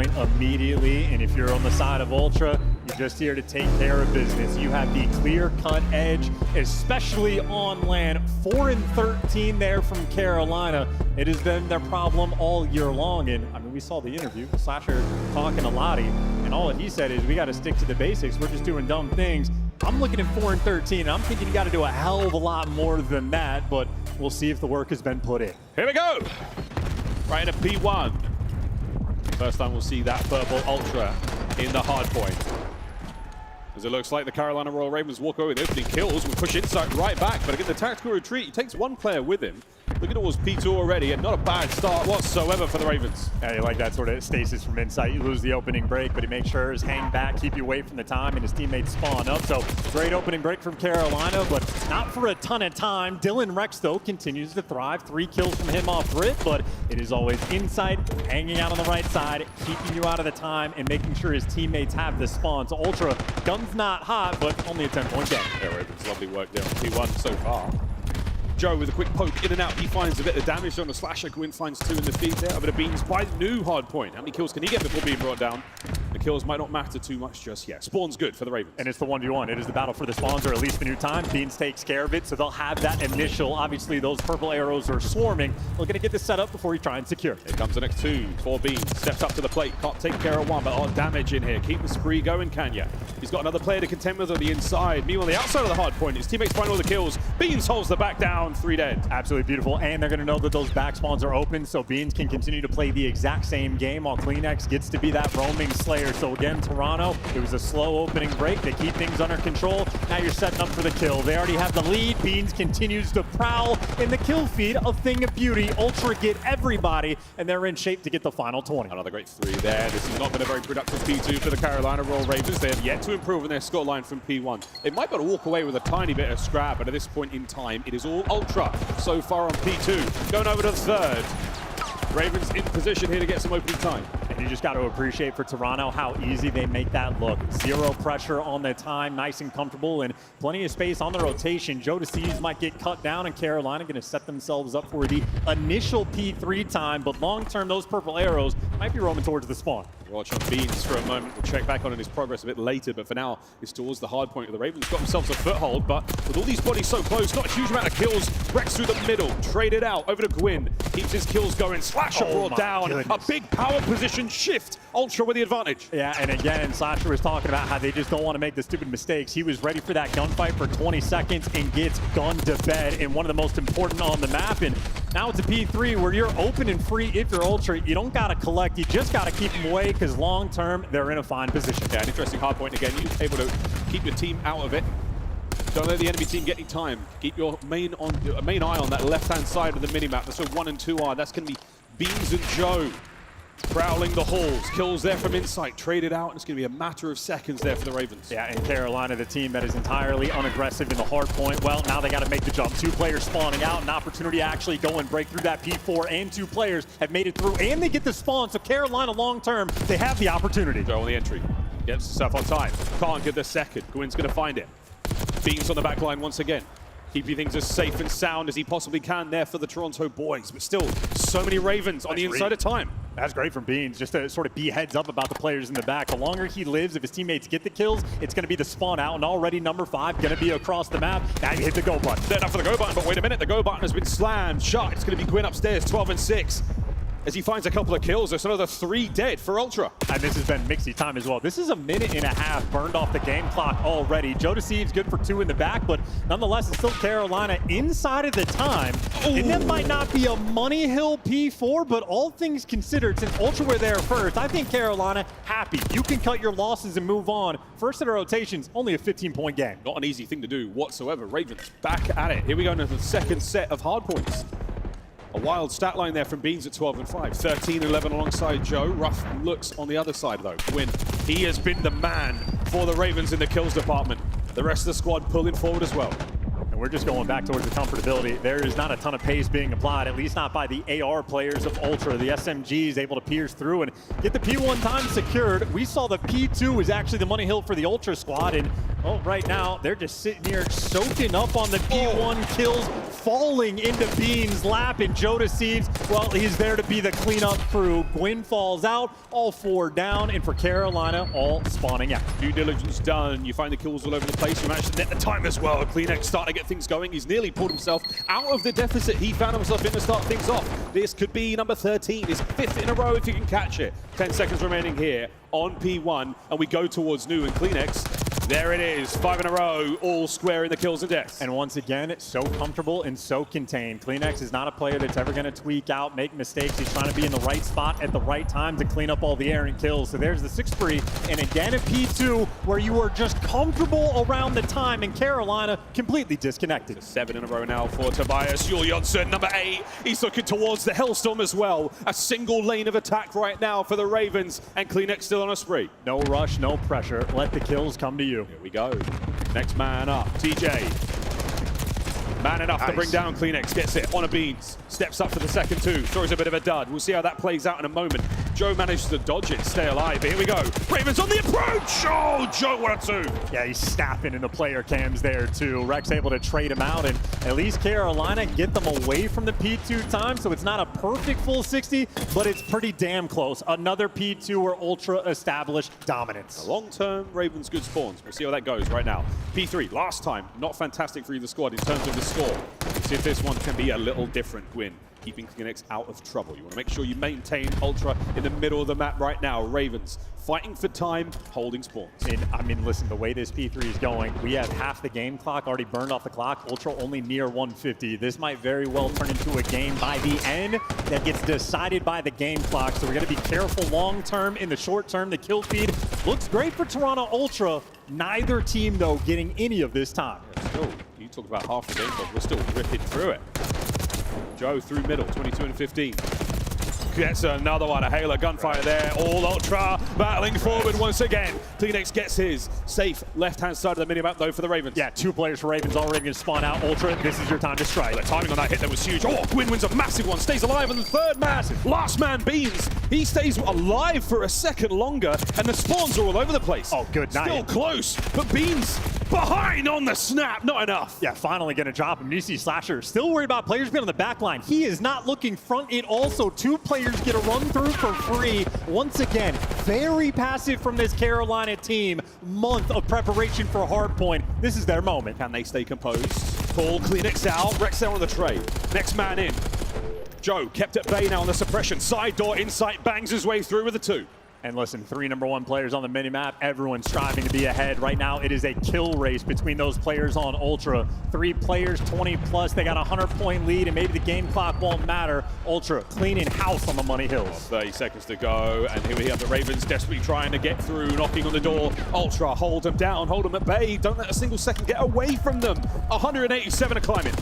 point immediately, and if you're on the side of Ultra, you're just here to take care of business. You have the clear-cut edge, especially on land. 4-13 there from Carolina. It has been their problem all year long, and I mean, we saw the interview, Slasher talking to Lottie, and all that he said is, we got to stick to the basics. We're just doing dumb things. I'm looking at 4-13, and I'm thinking you got to do a hell of a lot more than that, but we'll see if the work has been put in. Here we go! Right into P1. First time we'll see that purple Ultra in the hard point. As it looks like the Carolina Royal Ravens walk away with the opening kills, will push Insight right back, but again, the tactical retreat, he takes one player with him. Looking towards P2 already, and not a bad start whatsoever for the Ravens. Yeah, you like that sort of stasis from Insight. You lose the opening break, but he makes sure to hang back, keep you away from the time, and his teammates spawn up. So great opening break from Carolina, but not for a ton of time. Dylan Rex, though, continues to thrive. 3 kills from him off rip, but it is always Insight hanging out on the right side, keeping you out of the time, and making sure his teammates have the spawn. So Ultra, gun's not hot, but only a 10-point game. Yeah, Ravens, lovely work there on P1 so far. Joe with a quick poke in and out. He finds a bit of damage on the Slasher. Gwyn finds 2 in the feed there. A bit of Beans by the new hard point. How many kills can he get before being brought down? The kills might not matter too much just yet. Spawn's good for the Ravens. And it's the 1v1. It is the battle for the spawns, or at least the new time. Beans takes care of it, so they'll have that initial. Obviously, those purple arrows are swarming. Looking to get this set up before you try and secure. Here comes the next 2 for Beans. Steps up to the plate. Can't take care of one, but a lot of damage in here. Keep the spree going, can ya? He's got another player to contend with on the inside. Meanwhile, on the outside of the hard point, his teammates find all the kills. Beans holds the back down. 3 dead. Absolutely beautiful, and they're going to know that those back spawns are open, so Beans can continue to play the exact same game while Kleenex gets to be that roaming slayer. So again, Toronto, it was a slow opening break. They keep things under control. Now you're setting up for the kill. They already have the lead. Beans continues to prowl in the kill feed, a thing of beauty. Ultra get everybody, and they're in shape to get the final 20. Another great 3 there. This has not been a very productive P2 for the Carolina Royal Ravens. They have yet to improve on their scoreline from P1. They might be able to walk away with a tiny bit of scrap, but at this point in time, it is all Ultra so far on P2. Going over to the 3rd. Ravens in position here to get some opening time. And you just got to appreciate for Toronto how easy they make that look. 0 pressure on the time, nice and comfortable, and plenty of space on the rotation. Joe DeCease might get cut down, and Carolina going to set themselves up for the initial P3 time, but long-term, those purple arrows might be roaming towards the spawn. Watch on Beans for a moment. We'll check back on his progress a bit later, but for now, it's towards the hard point. The Ravens got themselves a foothold, but with all these bodies so close, not a huge amount of kills. Rex through the middle, traded out over to Gwyn. Keeps his kills going. Slasher brought down. Goodness. A big power position shift. Ultra with the advantage. Yeah, and again, Slasher was talking about how they just don't want to make the stupid mistakes. He was ready for that gunfight for 20 seconds and gets gunned to bed in one of the most important on the map. And now it's a P3 where you're open and free if you're Ultra. You don't got to collect. You just got to keep them away, because long term, they're in a fine position. Yeah, an interesting hard point again. You're able to keep your team out of it. Don't let the enemy team get any time. Keep your main eye on that left-hand side of the minimap. That's where 1 and 2 are. That's going to be Beans and Joe prowling the halls. Kills there from Insight. Traded out, and it's going to be a matter of seconds there for the Ravens. Yeah, and Carolina, the team that is entirely unaggressive in the hard point, well, now they got to make the jump. 2 players spawning out, an opportunity to actually go and break through that P4, and 2 players have made it through, and they get the spawn. So Carolina, long term, they have the opportunity. Joe on the entry. Gets himself on time. Can't get the second. Gwyn's going to find it. Beans on the back line once again. Keeping things as safe and sound as he possibly can there for the Toronto boys. But still, so many Ravens on the inside of time. That's great from Beans, just to sort of be heads up about the players in the back. The longer he lives, if his teammates get the kills, it's going to be the spawn out, and already number 5 going to be across the map. Now you hit the go button. They're not for the go button, but wait a minute, the go button has been slammed. Shot, it's going to be Gwyn upstairs, 12 and 6. As he finds a couple of kills, there's another 3 dead for Ultra. And this has been mixy time as well. This is a minute and a half burned off the game clock already. Joe DeCease good for 2 in the back, but nonetheless, it's still Carolina inside of the time. Ooh. And that might not be a money hill P4, but all things considered, since Ultra were there first, I think Carolina happy. You can cut your losses and move on. First set of rotations, only a 15-point game. Not an easy thing to do whatsoever. Ravens back at it. Here we go into the second set of hard points. A wild stat line there from Beans at 12 and 5. 13 and 11 alongside Joe. Rough looks on the other side, though. Gwyn, he has been the man for the Ravens in the kills department. The rest of the squad pulling forward as well. And we're just going back towards the comfortability. There is not a ton of pace being applied, at least not by the AR players of Ultra. The SMG is able to pierce through and get the P1 time secured. We saw the P2 was actually the money hill for the Ultra squad, and Well, right now, they're just sitting here soaking up on the P1 kills, falling into Bean's lap, and Joe deceives. Well, he's there to be the cleanup crew. Gwyn falls out, all 4 down, and for Carolina, all spawning out. Due diligence done. You find the kills all over the place. You managed to net the time as well. CleanX starting to get things going. He's nearly pulled himself out of the deficit he found himself in to start things off. This could be number 13, his 5th in a row if you can catch it. 10 seconds remaining here on P1, and we go towards New and CleanX. There it is, 5 in a row, all square in the kills and deaths. And once again, so comfortable and so contained. CleanX is not a player that's ever going to tweak out, make mistakes. He's trying to be in the right spot at the right time to clean up all the errant kills. So there's the 6 free, and again at P2, where you are just comfortable around the time, and Carolina completely disconnected. 7 in a row now for Tobias. Yul Johnson, number 8. He's looking towards the Hellstorm as well. A single lane of attack right now for the Ravens, and CleanX still on a spree. No rush, no pressure. Let the kills come to you. Here we go. Next man up, TJ. Man enough to bring down CleanX, gets it on a Beans. Steps up for the second 2, throws a bit of a dud. We'll see how that plays out in a moment. Joe manages to dodge it, stay alive. Here we go. Ravens on the approach. Oh, Joe, what a 2. Yeah, he's snapping into player cams there too. Rex able to trade him out, and at least Carolina get them away from the P2 time, so it's not a perfect full 60, but it's pretty damn close. Another P2 or Ultra established dominance. Long-term Ravens good spawns. We'll see how that goes right now. P3, last time, not fantastic for either squad in terms of the score. Let's see if this one can be a little different, Gwyn. Keeping CleanX out of trouble. You want to make sure you maintain Ultra in the middle of the map right now. Ravens fighting for time, holding spawns. And I mean, listen, the way this P3 is going, we have half the game clock already burned off the clock. Ultra only near 150. This might very well turn into a game by the end that gets decided by the game clock. So we're going to be careful long term. In the short term, the kill feed looks great for Toronto Ultra. Neither team, though, getting any of this time. Still, you talk about half the game clock. We're still ripping through it. Joe through middle, 22 and 15. Gets another one, a Halo gunfire there. All Ultra battling forward once again. CleanX gets his safe left-hand side of the minimap though for the Ravens. Yeah, 2 players for Ravens already going to spawn out. Ultra, this is your time to strike. The timing on that hit there was huge. Oh, Gwyn wins a massive one, stays alive on the 3rd man. Last man Beans, he stays alive for a second longer, and the spawns are all over the place. Oh, good night. Still close, but Beans behind on the snap, not enough. Yeah, finally going to drop him. You see Slasher still worried about players being on the back line. He is not looking front at all, so 2 players get a run through for free. Once again, very passive from this Carolina team. Month of preparation for Hardpoint. This is their moment. Can they stay composed? Pull CleanX out, Rex there on the trade. Next man in. Joe kept at bay now on the suppression. Side door, insight, bangs his way through with a 2. And listen, 3 #1 players on the minimap. Everyone's striving to be ahead. Right now, it is a kill race between those players on Ultra. 3 players, 20 plus. They got a 100-point lead, and maybe the game clock won't matter. Ultra cleaning house on the Money Hills. 30 seconds to go, and here we have the Ravens desperately trying to get through, knocking on the door. Ultra, hold them down, hold them at bay. Don't let a single second get away from them. 187 to climbing.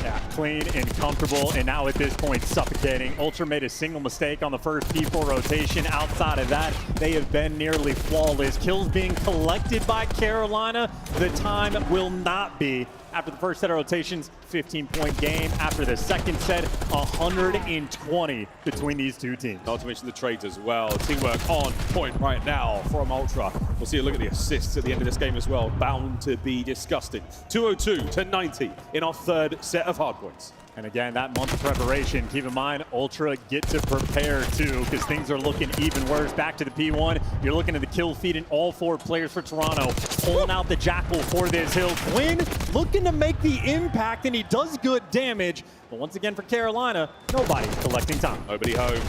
Yeah, clean and comfortable, and now at this point, suffocating. Ultra made a single mistake on the first P4 rotation. Outside of that, they have been nearly flawless. Kills being collected by Carolina. The time will not be. After the first set of rotations, 15-point game. After the second set, 120 between these 2 teams. Not to mention the trades as well. Teamwork on point right now from Ultra. We'll see a look at the assists at the end of this game as well. Bound to be disgusting. 202 to 90 in our 3rd set of hardpoints. And again, that month of preparation, keep in mind, Ultra get to prepare too, because things are looking even worse. Back to the P1, you're looking at the kill feed in all 4 players for Toronto, pulling out the Jackal for this hill. Gwyn looking to make the impact, and he does good damage. But once again for Carolina, nobody's collecting time. Nobody home.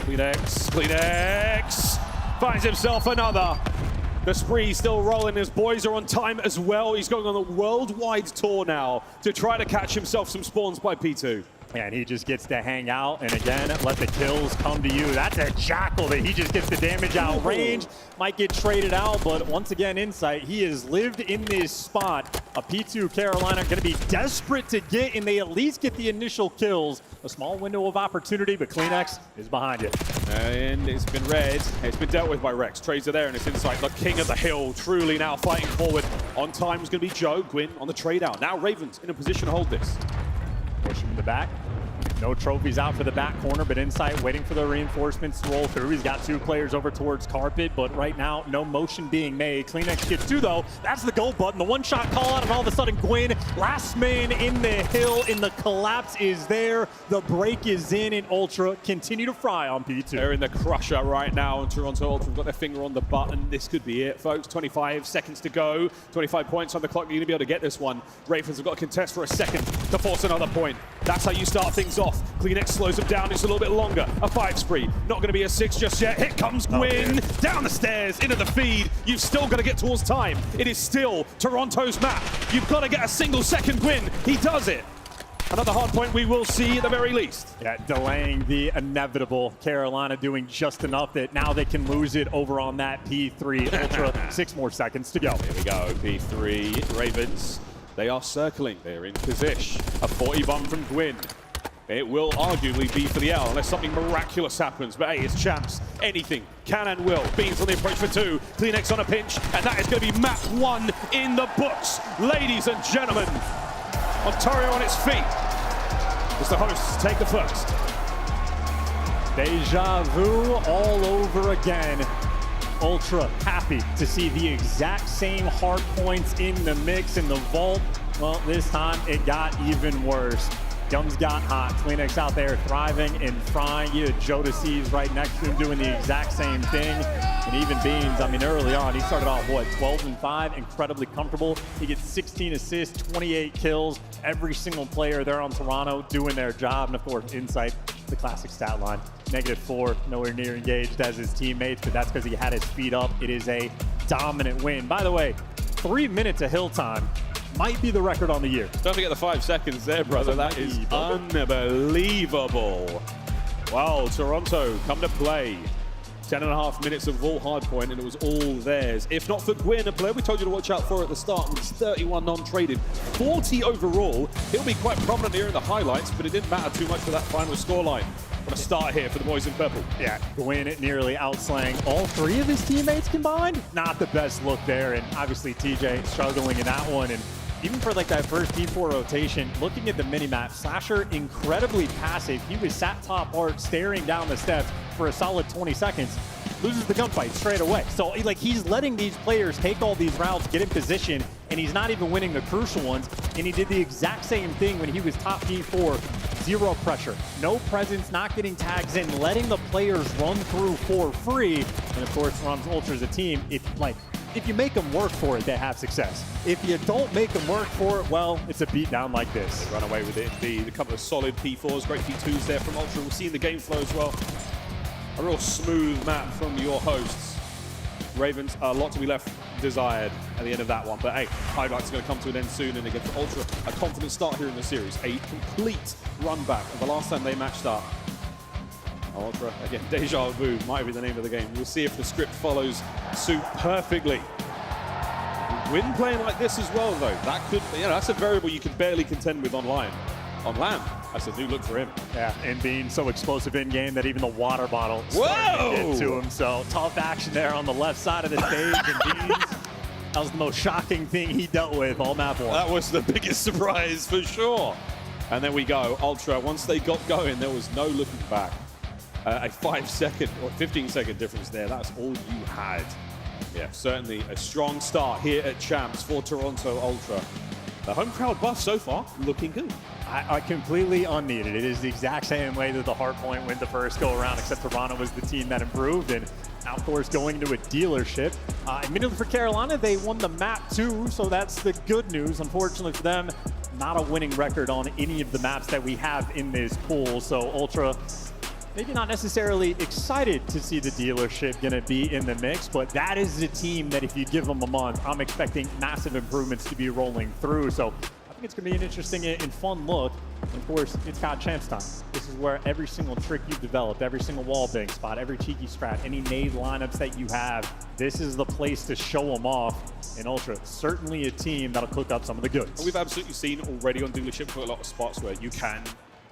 CleanX finds himself another. The spree still rolling. His boys are on time as well. He's going on a worldwide tour now to try to catch himself some spawns by P2. And he just gets to hang out, and again, let the kills come to you. That's a Jackal that he just gets the damage out range. Might get traded out, but once again, Insight, he has lived in this spot. A P2 Carolina going to be desperate to get, and they at least get the initial kills. A small window of opportunity, but CleanX is behind it. And it's been read. It's been dealt with by Rex. Trades are there, and it's Insight, the king of the hill, truly now fighting forward. On time is going to be Joe. Gwyn on the trade out. Now Ravens in a position to hold this. Push him in the back. No trophies out for the back corner, but inside waiting for the reinforcements to roll through. He's got 2 players over towards carpet, but right now, no motion being made. CleanX gets 2 though. That's the go button. The one-shot call out, and all of a sudden Gwyn, last man in the hill, and the collapse is there. The break is in, and Ultra continue to fry on P2. They're in the crusher right now, and Toronto Ultra have got their finger on the button. This could be it, folks. 25 seconds to go. 25 points on the clock. You're going to be able to get this one. Ravens have got to contest for a second to force another point. That's how you start things off. CleanX slows them down. It's a little bit longer. A 5 spree. Not going to be a 6 just yet. Here comes Gwyn. Down the stairs, into the feed. You've still got to get towards time. It is still Toronto's map. You've got to get a single second win. He does it. Another hard point we will see at the very least. Yeah, delaying the inevitable. Carolina doing just enough that now they can lose it over on that P3 Ultra. 6 more seconds to go. Here we go, P3 Ravens. They are circling. They're in position. A 40 bomb from Gwyn. It will arguably be for the L unless something miraculous happens. But hey, it's champs. Anything can and will. Beans on the approach for 2. CleanX on a pinch. And that is going to be map 1 in the books. Ladies and gentlemen, Ontario on its feet as the hosts take the first. Deja vu all over again. Ultra happy to see the exact same hard points in the mix in the vault. Well, this time it got even worse. Gums got hot. CleanX out there thriving and frying. You had Jodeci's right next to him doing the exact same thing. And even Beans, I mean, early on, he started off, what, 12-5, incredibly comfortable. He gets 16 assists, 28 kills. Every single player there on Toronto doing their job. And of course, Insight, the classic stat line. -4, nowhere near engaged as his teammates, but that's because he had his feet up. It is a dominant win. By the way, 3 minutes of hill time. Might be the record on the year. Don't forget the 5 seconds there, brother. That is unbelievable. Wow, Toronto come to play. 10.5 minutes of Vault Hardpoint, and it was all theirs. If not for Gwyn, a player we told you to watch out for at the start, was 31 non-traded, 40 overall. He'll be quite prominent here in the highlights, but it didn't matter too much for that final scoreline. What a start here for the boys in purple. Yeah, Gwyn nearly outslaying all 3 of his teammates combined. Not the best look there, and obviously TJ struggling in that one. And even for like that first D4 rotation, looking at the minimap, Slasher incredibly passive. He was sat top art staring down the steps for a solid 20 seconds. Loses the gunfight straight away. So like he's letting these players take all these routes, get in position, and he's not even winning the crucial ones. And he did the exact same thing when he was top D4. 0 pressure, no presence, not getting tags in, letting the players run through for free. And of course, runs Ultra's a team. If you make them work for it, they have success. If you don't make them work for it, well, it's a beatdown like this. They run away with it indeed. A couple of solid P4s, great P2s there from Ultra. We'll see in the game flow as well. A real smooth map from your hosts. Ravens, a lot to be left desired at the end of that one. But hey, highlights are going to come to an end soon. And again, for Ultra, a confident start here in the series. A complete run back of the last time they matched up. Ultra, again, Deja Vu might be the name of the game. We'll see if the script follows suit perfectly. Gwyn playing like this as well, though. That could, that's a variable you can barely contend with online. On land, that's a new look for him. Yeah, and being so explosive in game that even the water bottle Whoa! started to get to him. So tough action there on the left side of the stage. And Beans, that was the most shocking thing he dealt with all map 1. That was the biggest surprise for sure. And then we go, Ultra. Once they got going, there was no looking back. A 5-second or 15-second difference there. That's all you had. Yeah, certainly a strong start here at Champs for Toronto Ultra. The home crowd buff so far looking good. I completely unneeded. It is the exact same way that the Hardpoint went the first go around, except Toronto was the team that improved. And now, of course, going to a dealership. Admittedly for Carolina, they won the map too, so that's the good news. Unfortunately for them, not a winning record on any of the maps that we have in this pool. So Ultra, maybe not necessarily excited to see the dealership going to be in the mix, but that is the team that if you give them a month, I'm expecting massive improvements to be rolling through. So I think it's going to be an interesting and fun look. And of course, it's COD Champs time. This is where every single trick you've developed, every single wall bang spot, every cheeky strat, any nade lineups that you have, this is the place to show them off. And Ultra, certainly a team that'll cook up some of the goods. We've absolutely seen already on dealership for a lot of spots where you can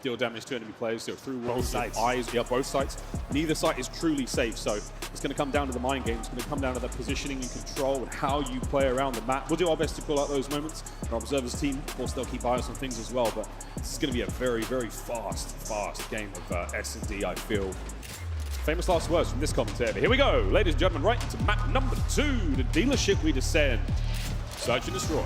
deal damage to enemy players, so through Both walls, sides. eyes, yeah, both sides. Neither site is truly safe, so it's going to come down to the mind game. It's going to come down to the positioning and control and how you play around the map. We'll do our best to pull out those moments. Our observers team, of course, they'll keep eyes on things as well, but this is going to be a very, very fast game of S&D, I feel. Famous last words from this commentator. Here we go, ladies and gentlemen, right into map number 2, the dealership we descend. Search and destroy.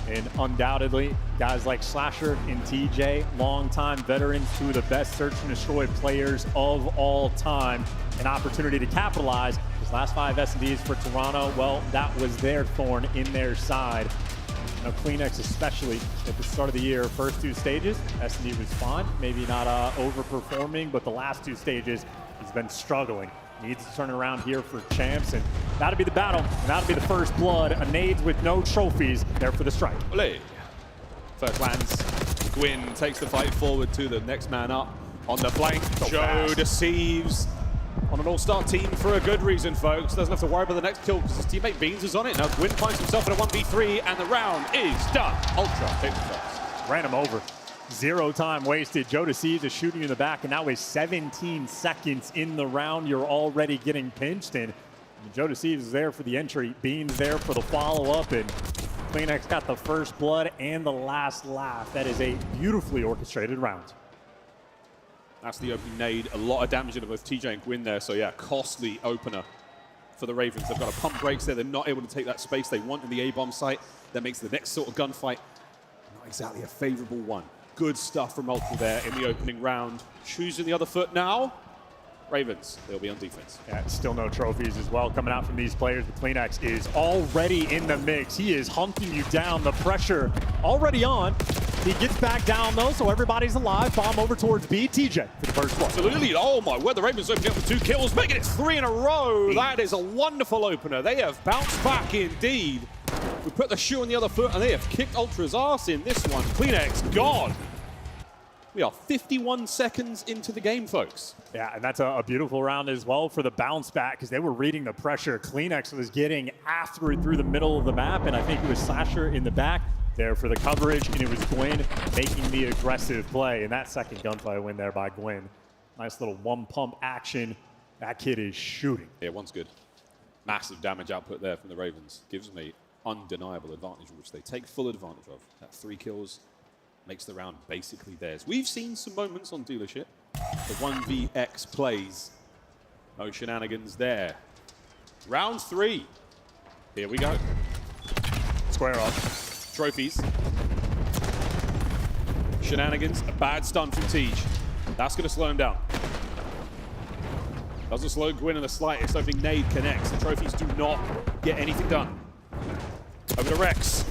And undoubtedly, guys like Slasher and TJ, longtime veterans, two of the best search and destroy players of all time. An opportunity to capitalize. His last 5 S&Ds for Toronto, well, that was their thorn in their side. Now, Kleenex especially at the start of the year, first 2 stages, S&D was fine. Maybe not overperforming, but the last 2 stages, he's been struggling. Needs to turn around here for champs, and that'll be the battle, and that'll be the first blood. A nades with no trophies there for the strike. Olé. First lands. Gwyn takes the fight forward to the next man up on the flank. So Joe fast. deceives on an all-star team for a good reason, folks. Doesn't have to worry about the next kill because his teammate Beans is on it. Now Gwyn finds himself in a 1v3, and the round is done. Ultra takes the first. Ran him over. 0 time wasted. Joe deceives is shooting in the back, and now with 17 seconds in the round, you're already getting pinched. And Joe deceives is there for the entry. Beans there for the follow-up, and Kleenex got the first blood and the last laugh. That is a beautifully orchestrated round. That's the opening nade. A lot of damage into both TJ and Gwyn there. So yeah, costly opener for the Ravens. They've got a pump breaks there. They're not able to take that space they want in the A-bomb site. That makes the next sort of gunfight not exactly a favorable one. Good stuff from Ultra there in the opening round. Choosing the other foot now. Ravens, they'll be on defense. Yeah, still no trophies as well coming out from these players. But Kleenex is already in the mix. He is hunting you down. The pressure already on. He gets back down though, so everybody's alive. Bomb over towards B. TJ for the first one. Absolutely. Oh my word, the Ravens opening up with 2 kills, making it 3 in a row. That is a wonderful opener. They have bounced back indeed. We put the shoe on the other foot, and they have kicked Ultra's ass in this one. Kleenex gone. We are 51 seconds into the game, folks. Yeah, and that's a beautiful round as well for the bounce back because they were reading the pressure. Kleenex was getting after it through the middle of the map, and I think it was Slasher in the back there for the coverage, and it was Gwyn making the aggressive play. And that second gunfight win there by Gwyn. Nice little one-pump action. That kid is shooting. Yeah, one's good. Massive damage output there from the Ravens. Gives me undeniable advantage, which they take full advantage of. That 3 kills makes the round basically theirs. We've seen some moments on Dealership. The 1vx plays. No shenanigans there. Round 3. Here we go. Square up. Trophies. Shenanigans. A bad stun from Tej. That's going to slow him down. Doesn't slow Gwyn in the slightest. Opening nade connects. The trophies do not get anything done. Over to Rex.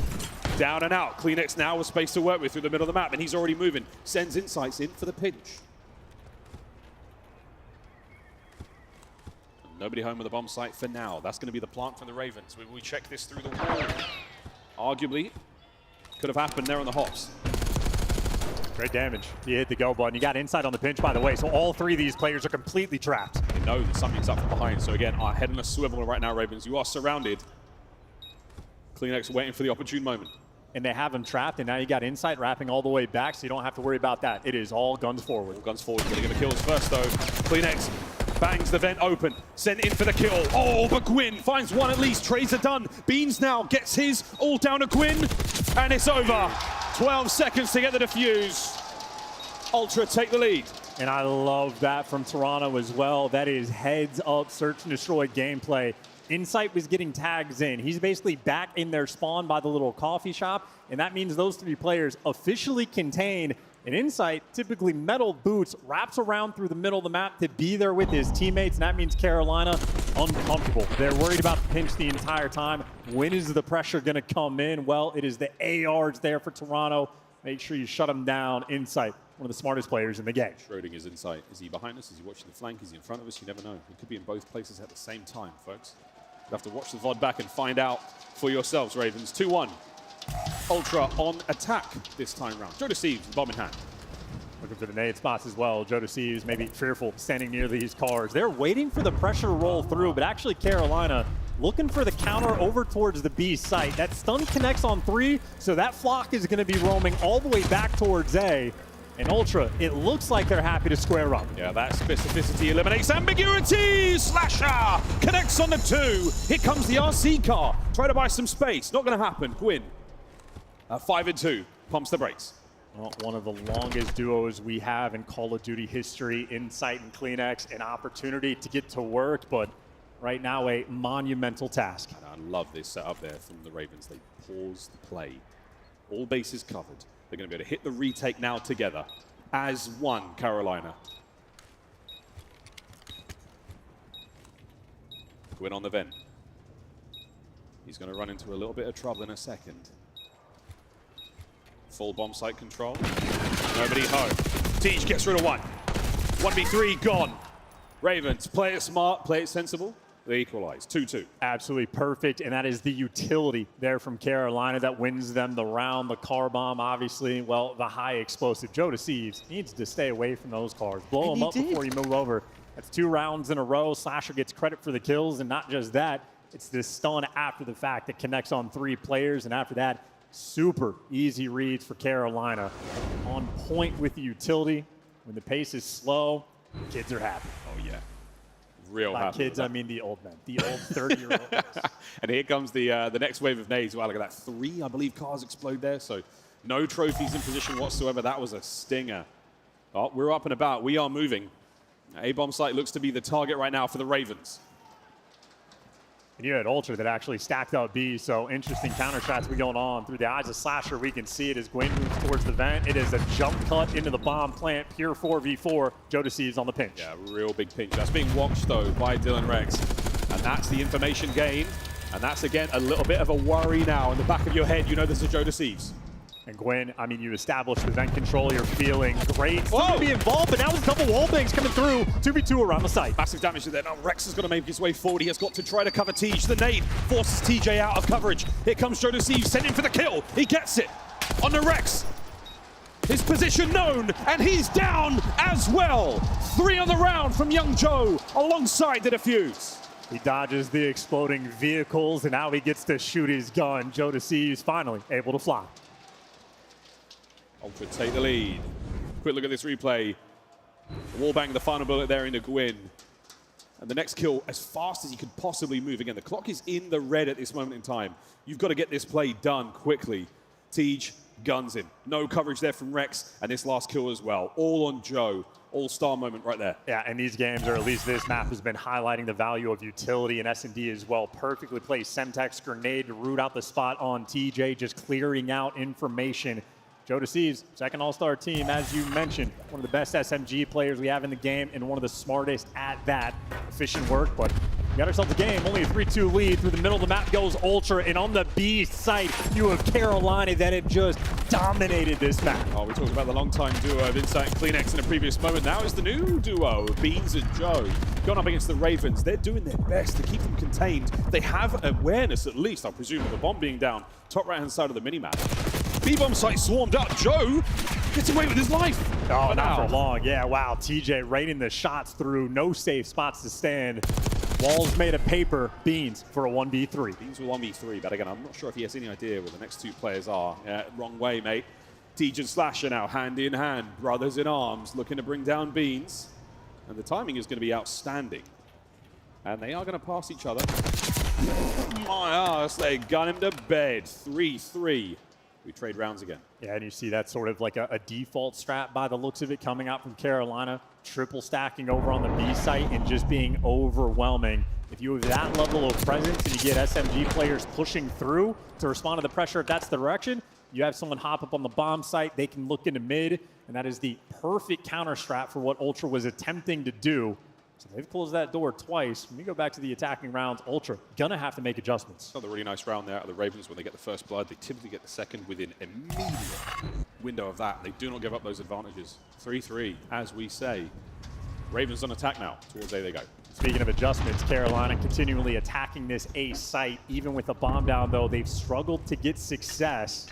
Down and out. Kleenex now with space to work with through the middle of the map, and he's already moving. Sends insights in for the pinch. Nobody home with the bomb site for now. That's going to be the plant from the Ravens. We check this through the wall. Arguably, could have happened there on the hops. Great damage. You hit the go button. You got inside on the pinch, by the way, so all 3 of these players are completely trapped. They know that something's up from behind. So again, our head on a swivel right now, Ravens. You are surrounded. Kleenex waiting for the opportune moment. And they have him trapped, and now you got insight wrapping all the way back, so you don't have to worry about that. It is all guns forward. All guns forward. Going to get the kills first, though. Kleenex bangs the vent open. Sent in for the kill. Oh, but Gwyn finds one at least. Trades are done. Beans now gets his. All down to Gwyn. And it's over. 12 seconds to get the defuse. Ultra take the lead. And I love that from Toronto as well. That is heads up search and destroy gameplay. Insight was getting tags in. He's basically back in their spawn by the little coffee shop, and that means those 3 players officially contain an Insight, typically metal boots, wraps around through the middle of the map to be there with his teammates, and that means Carolina uncomfortable. They're worried about the pinch the entire time. When is the pressure going to come in? Well, it is the ARs there for Toronto. Make sure you shut them down. Insight, one of the smartest players in the game. Schrodinger's Insight. Is he behind us? Is he watching the flank? Is he in front of us? You never know. He could be in both places at the same time, folks. You have to watch the VOD back and find out for yourselves, Ravens. 2-1. Ultra on attack this time round. Joe deceives, bomb in hand. Looking for the nade spots as well. Joe deceives, maybe fearful, standing near these cars. They're waiting for the pressure to roll through, but actually Carolina looking for the counter over towards the B site. That stun connects on 3, so that flock is going to be roaming all the way back towards A. And Ultra, it looks like they're happy to square up. Yeah, that specificity eliminates ambiguity. Slasher connects on the 2. Here comes the RC car. Try to buy some space. Not going to happen. Gwyn, 5 and 2, pumps the brakes. Well, one of the longest duos we have in Call of Duty history, Insight and CleanX, an opportunity to get to work, but right now a monumental task. And I love this setup there from the Ravens. They pause the play. All bases covered. They're going to be able to hit the retake now together as one, Carolina. Gwyn on the vent. He's going to run into a little bit of trouble in a second. Full bomb site control. Nobody home. Teach gets rid of 1. 1v3 gone. Ravens, play it smart, play it sensible. They equalize, 2-2. Absolutely perfect, and that is the utility there from Carolina that wins them the round. The car bomb, obviously, well, the high explosive. Joe Deceives needs to stay away from those cars. Blow them up before you move over. That's 2 rounds in a row. Slasher gets credit for the kills, and not just that, it's this stun after the fact that connects on 3 players, and after that, super easy reads for Carolina. On point with the utility. When the pace is slow, kids are happy. Oh, yeah. Real By happy. kids, I mean the old men, the old 30-year-olds. And here comes the next wave of nades. Wow, look at that. 3, I believe, cars explode there. So no trophies in position whatsoever. That was a stinger. Oh, we're up and about. We are moving. A-bomb site looks to be the target right now for the Ravens. And you had Ultra that actually stacked up B, so interesting counter shots be going on. Through the eyes of Slasher, we can see it as Gwyn moves towards the vent. It is a jump cut into the bomb plant, pure 4v4. Joe Deceives on the pinch. Yeah, real big pinch. That's being watched, though, by Dylan Rex. And that's the information gain. And that's, again, a little bit of a worry now. In the back of your head, you know this is Joe Deceives. And Gwyn, I mean, you established the vent control. You're feeling great. Still Whoa! gonna be involved, but now there's double wall bangs coming through. 2v2 around the site. Massive damage there. Now Rex is going to make his way forward. He has got to try to cover Tej. The nade forces TJ out of coverage. Here comes Joe Deceives, sending for the kill. He gets it on the Rex. His position known, and he's down as well. 3 on the round from young Joe alongside the defuse. He dodges the exploding vehicles, and now he gets to shoot his gun. Joe Deceives finally able to fly. Ultra take the lead. Quick look at this replay. Wallbang, the final bullet there into Gwyn. And the next kill as fast as he could possibly move. Again, the clock is in the red at this moment in time. You've got to get this play done quickly. Tej guns him. No coverage there from Rex, and this last kill as well. All on Joe. All-star moment right there. Yeah, and these games, or at least this map, has been highlighting the value of utility and S&D as well. Perfectly placed Semtex grenade to root out the spot on TJ, just clearing out information. Joe Deceives, second all-star team, as you mentioned. One of the best SMG players we have in the game, and one of the smartest at that. Efficient work, but we got ourselves a game. Only a 3-2 lead. Through the middle of the map goes Ultra, and on the B site, you have Carolina that have just dominated this map. Oh, we talked about the long-time duo of Insight and CleanX in a previous moment. Now is the new duo of Beans and Joe. Going up against the Ravens. They're doing their best to keep them contained. They have awareness, at least, I presume, of the bomb being down. Top right-hand side of the minimap. B-bomb site swarmed up. Joe gets away with his life. Oh, not for long. Yeah, wow. TJ raining the shots through. No safe spots to stand. Walls made of paper. Beans for a 1v3. Beans will 1v3, but again, I'm not sure if he has any idea where the next 2 players are. Yeah, wrong way, mate. Tej and Slasher now hand in hand. Brothers in arms, looking to bring down Beans. And the timing is going to be outstanding. And they are going to pass each other. My ass, they gun him to bed. 3-3. We trade rounds again. Yeah, and you see that sort of like a default strat by the looks of it coming out from Carolina. Triple stacking over on the B site and just being overwhelming. If you have that level of presence and you get SMG players pushing through to respond to the pressure, if that's the direction, you have someone hop up on the bomb site, they can look into mid, and that is the perfect counter strat for what Ultra was attempting to do. So they've closed that door twice. When we go back to the attacking rounds, Ultra gonna have to make adjustments. Another really nice round there out of the Ravens. When they get the first blood, they typically get the second within immediate window of that. They do not give up those advantages. 3-3, as we say. Ravens on attack now. Towards A they go. Speaking of adjustments, Carolina continually attacking this A site. Even with the bomb down, though, they've struggled to get success.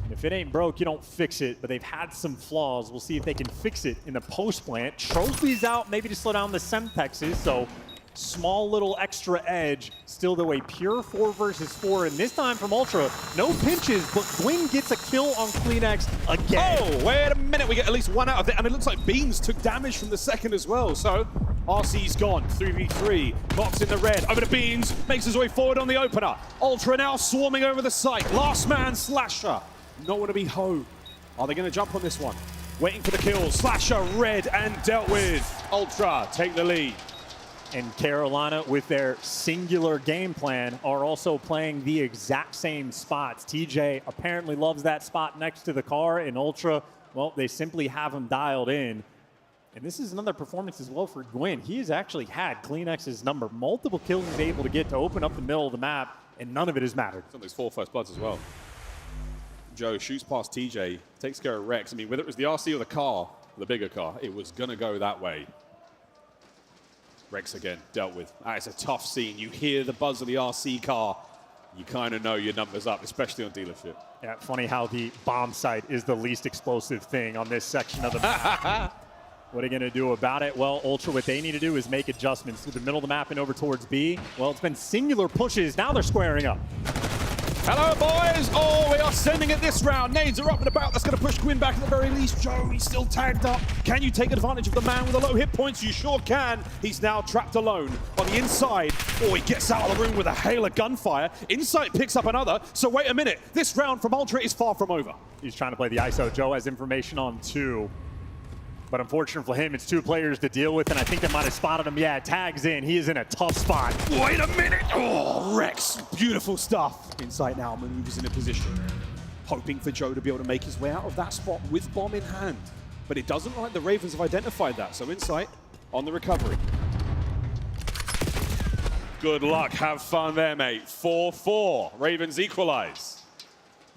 If it ain't broke, you don't fix it, but they've had some flaws. We'll see if they can fix it in the post plant. Trophies out, maybe to slow down the Sempexes, so small little extra edge. Still, though, a pure 4 versus 4, and this time from Ultra, no pinches, but Gwyn gets a kill on CleanX again. Oh, wait a minute. We get at least one out of it, and it looks like Beans took damage from the second as well. So RC's gone, 3v3. Box in the red, over to Beans, makes his way forward on the opener. Ultra now swarming over the site. Last man, Slasher. Nowhere to be home. Are they going to jump on this one? Waiting for the kills. Slasher red and dealt with. Ultra take the lead. And Carolina, with their singular game plan, are also playing the exact same spots. TJ apparently loves that spot next to the car, and Ultra, well, they simply have him dialed in. And this is another performance as well for Gwyn. He has actually had CleanX's number. Multiple kills he's able to get to open up the middle of the map, and none of it has mattered. Some of those 4 first bloods as well. Joe shoots past TJ, takes care of Rex. I mean, whether it was the RC or the car, the bigger car, it was going to go that way. Rex again, dealt with. It's a tough scene. You hear the buzz of the RC car. You kind of know your number's up, especially on dealership. Yeah, funny how the bomb site is the least explosive thing on this section of the map. What are you going to do about it? Well, Ultra, what they need to do is make adjustments through the middle of the map and over towards B. Well, it's been singular pushes. Now they're squaring up. Hello, boys. Oh, we are sending it this round. Nades are up and about. That's going to push Gwyn back at the very least. Joe, he's still tagged up. Can you take advantage of the man with the low hit points? You sure can. He's now trapped alone on the inside. Oh, he gets out of the room with a hail of gunfire. Insight picks up another. So wait a minute. This round from Ultra is far from over. He's trying to play the ISO. Joe has information on 2. But unfortunate for him, it's 2 players to deal with, and I think they might have spotted him. Yeah, tags in. He is in a tough spot. Wait a minute. Oh, Rex. Beautiful stuff. Insight now maneuvers in a position, hoping for Joe to be able to make his way out of that spot with bomb in hand. But it doesn't look like the Ravens have identified that, so Insight on the recovery. Good luck. Have fun there, mate. 4-4. Ravens equalize.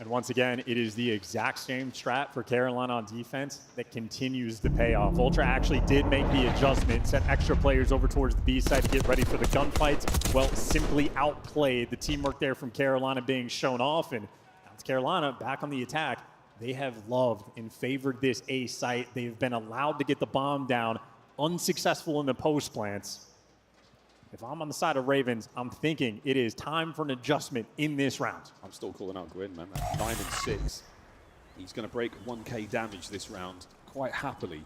And once again, it is the exact same strat for Carolina on defense that continues to pay off. Ultra actually did make the adjustment, sent extra players over towards the B side to get ready for the gunfights. Well, simply outplayed the teamwork there from Carolina being shown off, and now it's Carolina back on the attack. They have loved and favored this A site. They've been allowed to get the bomb down, unsuccessful in the post plants. If I'm on the side of Ravens, I'm thinking it is time for an adjustment in this round. I'm still calling out Gwyn, man. 9 and 6. He's going to break 1k damage this round quite happily.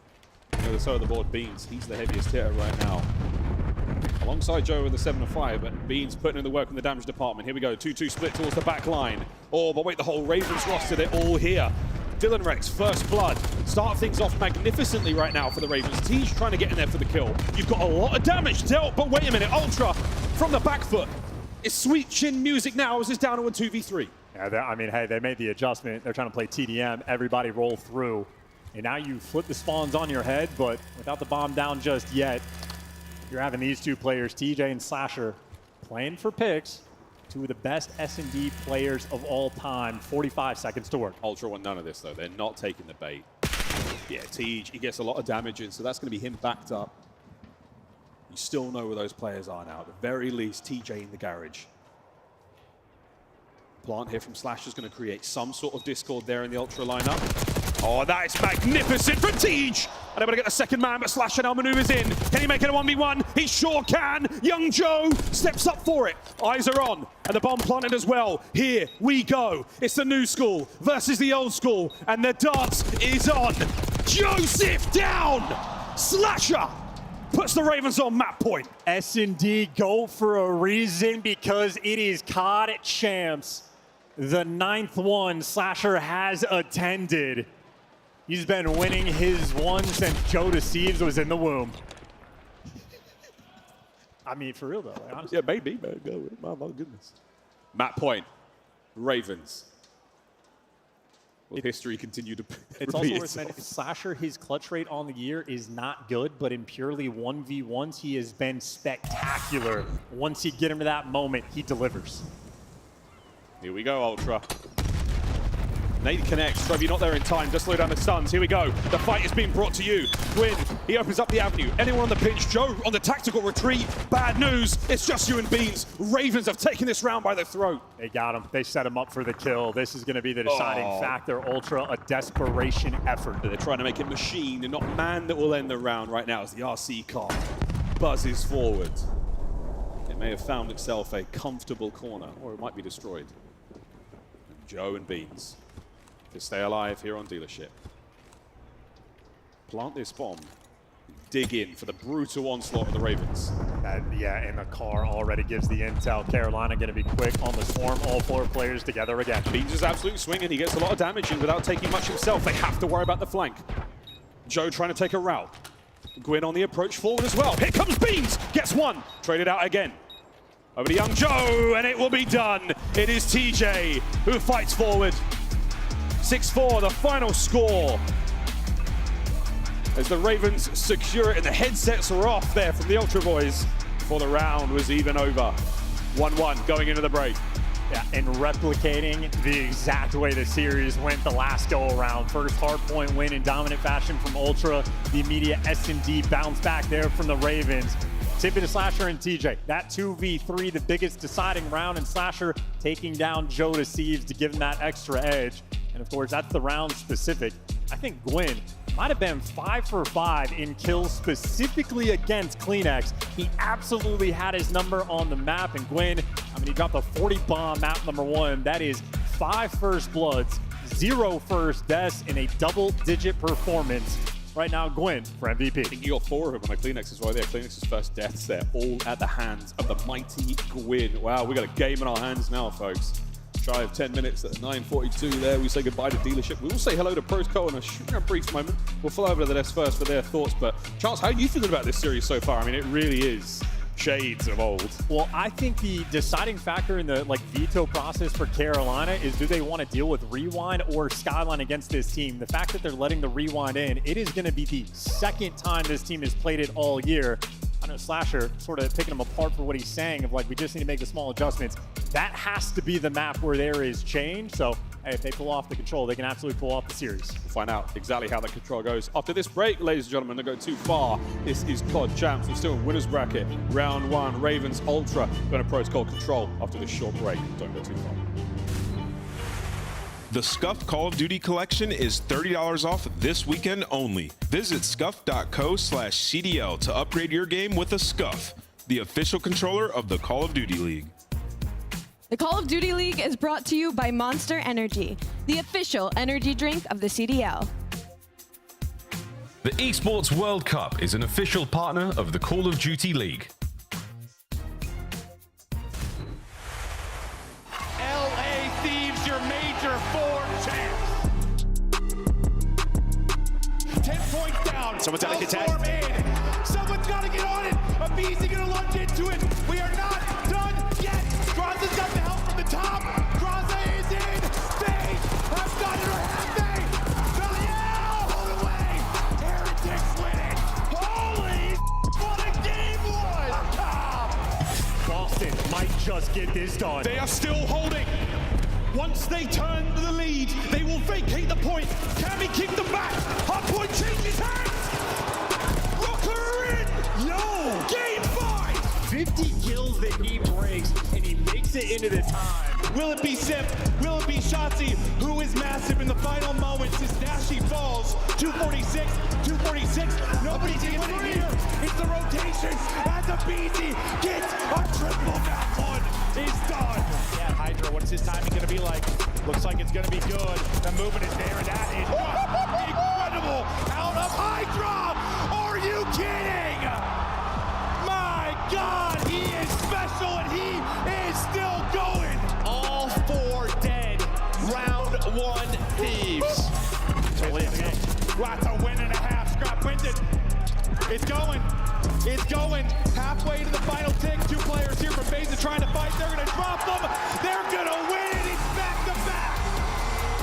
On the other side of the board, Beans, he's the heaviest hitter right now. Alongside Joe with the 7 and 5, but Beans putting in the work in the damage department. Here we go, 2-2 split towards the back line. Oh, but wait, the whole Ravens roster, they're all here. Dylan Rex, first blood. Start things off magnificently right now for the Ravens. T's trying to get in there for the kill. You've got a lot of damage dealt, but wait a minute, Ultra from the back foot. It's sweet chin music now as it's down to a 2v3. Yeah, I mean, hey, they made the adjustment. They're trying to play TDM. Everybody roll through. And now you flip the spawns on your head, but without the bomb down just yet, you're having these 2 players, TJ and Slasher, playing for picks. 2 of the best S&D players of all time. 45 seconds to work. Ultra want none of this, though. They're not taking the bait. Yeah, Tej, he gets a lot of damage in, so that's going to be him backed up. You still know where those players are now. At the very least, TJ in the garage. Plant here from Slash is going to create some sort of discord there in the Ultra lineup. Oh, that is magnificent from Tej! And they're going to get the second man, but Slasher now maneuvers in. Can he make it a 1v1? He sure can! Young Joe steps up for it. Eyes are on, and the bomb planted as well. Here we go. It's the new school versus the old school, and the dance is on. Joseph down! Slasher puts the Ravens on map point. S&D go for a reason, because it is COD champs. The 9th one Slasher has attended. He's been winning his one since Joe Deceives was in the womb. I mean, for real though, like, honestly. Yeah, maybe, man. Go. My goodness. Map point. Ravens. Will history continue to It's also worth mentioning, Slasher, his clutch rate on the year is not good, but in purely 1v1s, he has been spectacular. Once you get him to that moment, he delivers. Here we go, Ultra. Nate connects. Trev, you're not there in time. Just slow down the stuns. Here we go. The fight is being brought to you. Gwyn, he opens up the avenue. Anyone on the pinch? Joe on the tactical retreat. Bad news. It's just you and Beans. Ravens have taken this round by the throat. They got him. They set him up for the kill. This is going to be the deciding factor. Ultra, a desperation effort. They're trying to make it machine and not man that will end the round right now as the RC car buzzes forward. may have found itself a comfortable corner, or it might be destroyed. And Joe and Beans to stay alive here on Dealership. Plant this bomb. Dig in for the brutal onslaught of the Ravens. Yeah, and the car already gives the intel. Carolina going to be quick on the swarm. All 4 players together again. Beans is absolutely swinging. He gets a lot of damage in without taking much himself. They have to worry about the flank. Joe trying to take a route. Gwyn on the approach forward as well. Here comes Beans. Gets one. Traded out again. Over to young Joe, and it will be done. It is TJ who fights forward. 6-4, the final score. As the Ravens secure it, and the headsets are off there from the Ultra Boys before the round was even over. 1-1 going into the break. Yeah, and replicating the exact way the series went the last go-around. First hardpoint win in dominant fashion from Ultra. The immediate S&D bounce back there from the Ravens. Tip it to Slasher and TJ. That 2v3, the biggest deciding round, and Slasher taking down Joe to Sieves to give him that extra edge. And of course, that's the round specific. I think Gwyn might have been 5 for 5 in kills specifically against Kleenex. He absolutely had his number on the map, and Gwyn, I mean, he dropped a 40 bomb map number 1. That is 5 first bloods, 0 first deaths in a double-digit performance. Right now, Gwyn for MVP. I think you got 4 of them on Kleenex as well there. Kleenex's first deaths there, all at the hands of the mighty Gwyn. Wow, we got a game in our hands now, folks. Shy of 10 minutes at 9:42 there. We say goodbye to Dealership. We will say hello to Protocol in a brief moment. We'll follow over to the desk first for their thoughts. But Charles, how are you feeling about this series so far? I mean, it really is shades of old. Well, I think the deciding factor in the veto process for Carolina is, do they want to deal with Rewind or Skyline against this team? The fact that they're letting the Rewind in, it is going to be the second time this team has played it all year. I know Slasher sort of picking him apart for what he's saying of we just need to make the small adjustments. That has to be the map where there is change. So, hey, if they pull off the control, they can absolutely pull off the series. We'll find out exactly how that control goes after this break, ladies and gentlemen. Don't go too far. This is COD Champs. We're still in winner's bracket. Round 1, Ravens Ultra going to Protocol control after this short break. Don't go too far. The Scuff Call of Duty collection is $30 off this weekend only. Visit scuff.co/CDL to upgrade your game with a Scuff, the official controller of the Call of Duty League. The Call of Duty League is brought to you by Monster Energy, the official energy drink of the CDL. The Esports World Cup is an official partner of the Call of Duty League. LA Thieves, your major 4 champs. 10 points down. Someone's out of attack. Someone's got to get on it. Abizi going to lunge into it. We are not done yet. Graza's got the help from the top. Graza is in. They have got it, or have they? Valier, hold away. Heretics win it. Holy, what a game was. Boston might just get this done. They are still holding. Once they turn the lead, they will vacate the point. Can he keep them back? Hardpoint changes hands. Rocker in. Yo, game 5. 50 kills that he breaks, and he makes it into the time. Will it be Sip? Will it be Shotzi? Who is massive in the final moments as Nashi falls? 246, 246. Nobody's getting it here. It's the rotation as Abizi gets a triple. That one is done. Yeah, Hydra, what's his timing going to be like? Looks like it's going to be good. The movement is there, and that is Incredible out of Hydra. Are you kidding? My God, he is special, and he is still going. all 4 dead. Round 1 Thieves. Lots of win and a half. Scrap wins it. It's going. It's going. Halfway to the final tick. 2 players here from Beza trying to fight. They're going to drop them. They're going to win it. It's back to back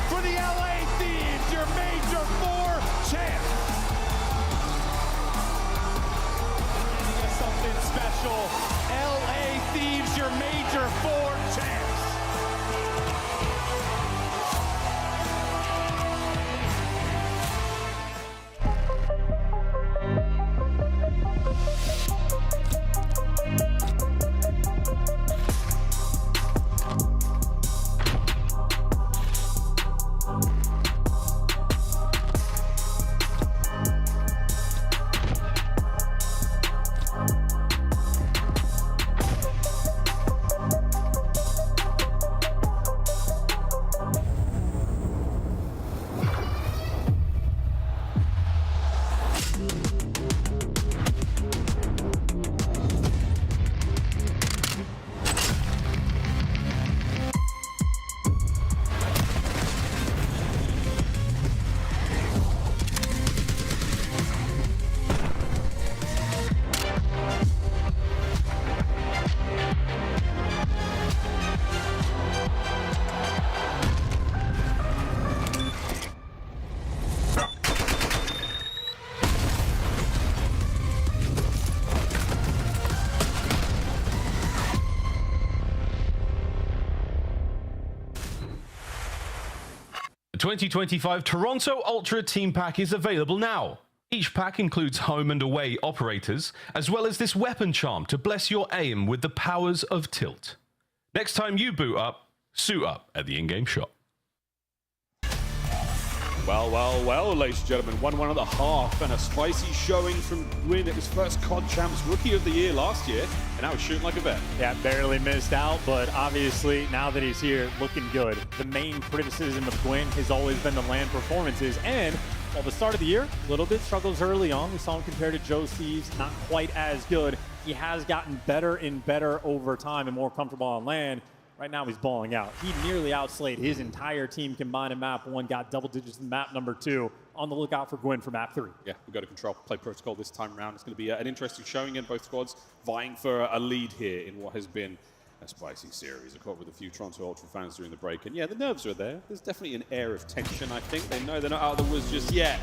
for the LA Thieves, your major 4 champs. Something special. LA Thieves, your major 4 champs. 2025 Toronto Ultra Team Pack is available now. Each pack includes home and away operators, as well as this weapon charm to bless your aim with the powers of tilt. Next time you boot up, suit up at the in-game shop. Well, ladies and gentlemen, 1-1 at the half, and a spicy showing from Gwyn at his first COD Champs Rookie of the Year last year, and now he's shooting like a vet. Yeah, barely missed out, but obviously now that he's here, looking good. The main criticism of Gwyn has always been the LAN performances, and while the start of the year, a little bit struggles early on. We saw him compared to Joe Steves, not quite as good. He has gotten better and better over time and more comfortable on LAN. Right now, he's balling out. He nearly outslayed his entire team combined in map 1, got double digits in map number 2. On the lookout for Gwyn for map 3. Yeah, we go to control, play protocol this time around. It's going to be an interesting showing in both squads, vying for a lead here in what has been a spicy series. I caught with a few Toronto Ultra fans during the break, and yeah, the nerves are there. There's definitely an air of tension, I think. They know they're not out of the woods just yet.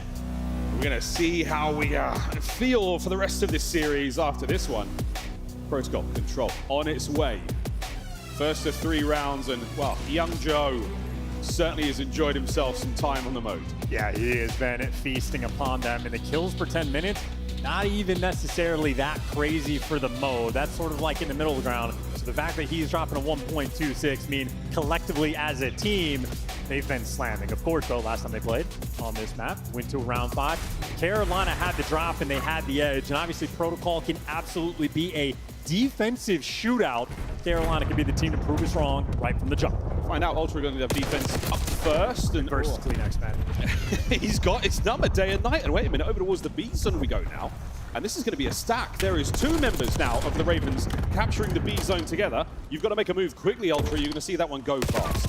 We're going to see how we feel for the rest of this series after this one. Protocol control on its way. First of 3 rounds, and well, young Joe certainly has enjoyed himself some time on the mode. Yeah, he has been feasting upon them, and the kills per 10 minutes, not even necessarily that crazy for the mode. That's sort of like in the middle of the ground. So the fact that he's dropping a 1.26 mean collectively as a team, they've been slamming. Of course, though, last time they played on this map, went to round 5. Carolina had the drop and they had the edge, and obviously Protocol can absolutely be a defensive shootout. Carolina could be the team to prove us wrong right from the jump. Find out Ultra going to have defense up first. And versus CleanX, man. He's got his number day and night. And wait a minute, over towards the B zone we go now. And this is going to be a stack. There is 2 members now of the Ravens capturing the B zone together. You've got to make a move quickly, Ultra. You're going to see that one go fast.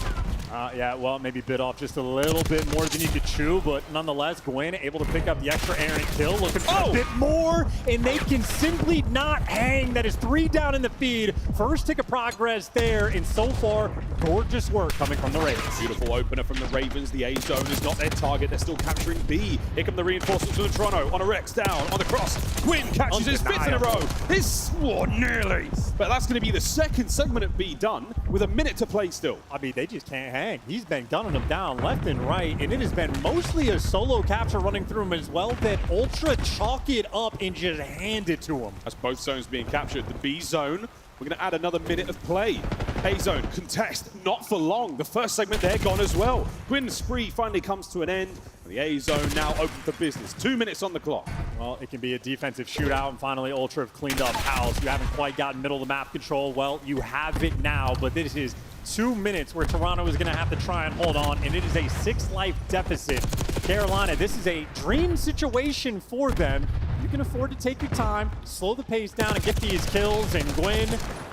Yeah, well, maybe bit off just a little bit more than you could chew, but nonetheless, Gwyn able to pick up the extra errant kill, looking for a bit more, and they can simply not hang. That is 3 down in the feed. First tick of progress there, and so far, gorgeous work coming from the Ravens. Beautiful opener from the Ravens. The A zone is not their target. They're still capturing B. Here come the reinforcements from the Toronto. On a Rex down, on the cross. Gwyn catches his 5th in a row. This, nearly. But that's going to be the second segment at B done with a minute to play still. I mean, they just can't hang. He's been gunning them down left and right, and it has been mostly a solo capture running through him as well, that Ultra chalk it up and just hand it to him. As both zones being captured, the B zone, we're going to add another minute of play. A zone, contest, not for long. The first segment, they're gone as well. Gwyn's spree finally comes to an end. The A zone now open for business. 2 minutes on the clock. Well, it can be a defensive shootout, and finally Ultra have cleaned up house. You haven't quite gotten middle of the map control. Well, you have it now, but this is 2 minutes where Toronto is going to have to try and hold on, and it is a 6-life deficit. Carolina, this is a dream situation for them. You can afford to take your time, slow the pace down, and get these kills, and Gwyn,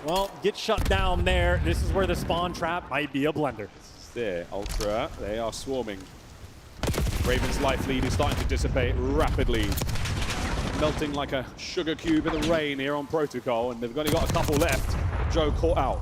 well, get shut down there. This is where the spawn trap might be a blender. There, Ultra, they are swarming. Ravens' life lead is starting to dissipate rapidly. Melting like a sugar cube in the rain here on Protocol, and they've only got a couple left. Joe caught out.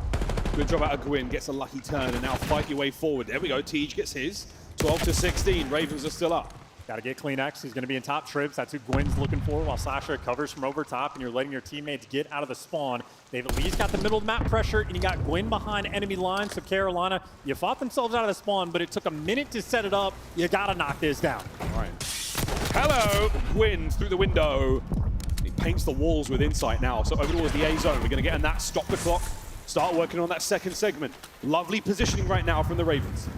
Good job out of Gwyn, gets a lucky turn, and now fight your way forward. There we go, Tej gets his. 12-16, Ravens are still up. Got to get CleanX. He's going to be in top trips. That's who Gwyn's looking for, while Sasha covers from over top, and you're letting your teammates get out of the spawn. They've at least got the middle of the map pressure, and you got Gwyn behind enemy lines. So Carolina, you fought themselves out of the spawn, but it took a minute to set it up. You got to knock this down. All right. Hello, Gwyn through the window. He paints the walls with insight now. So over towards the A zone. We're going to get in that, stop the clock, start working on that second segment. Lovely positioning right now from the Ravens.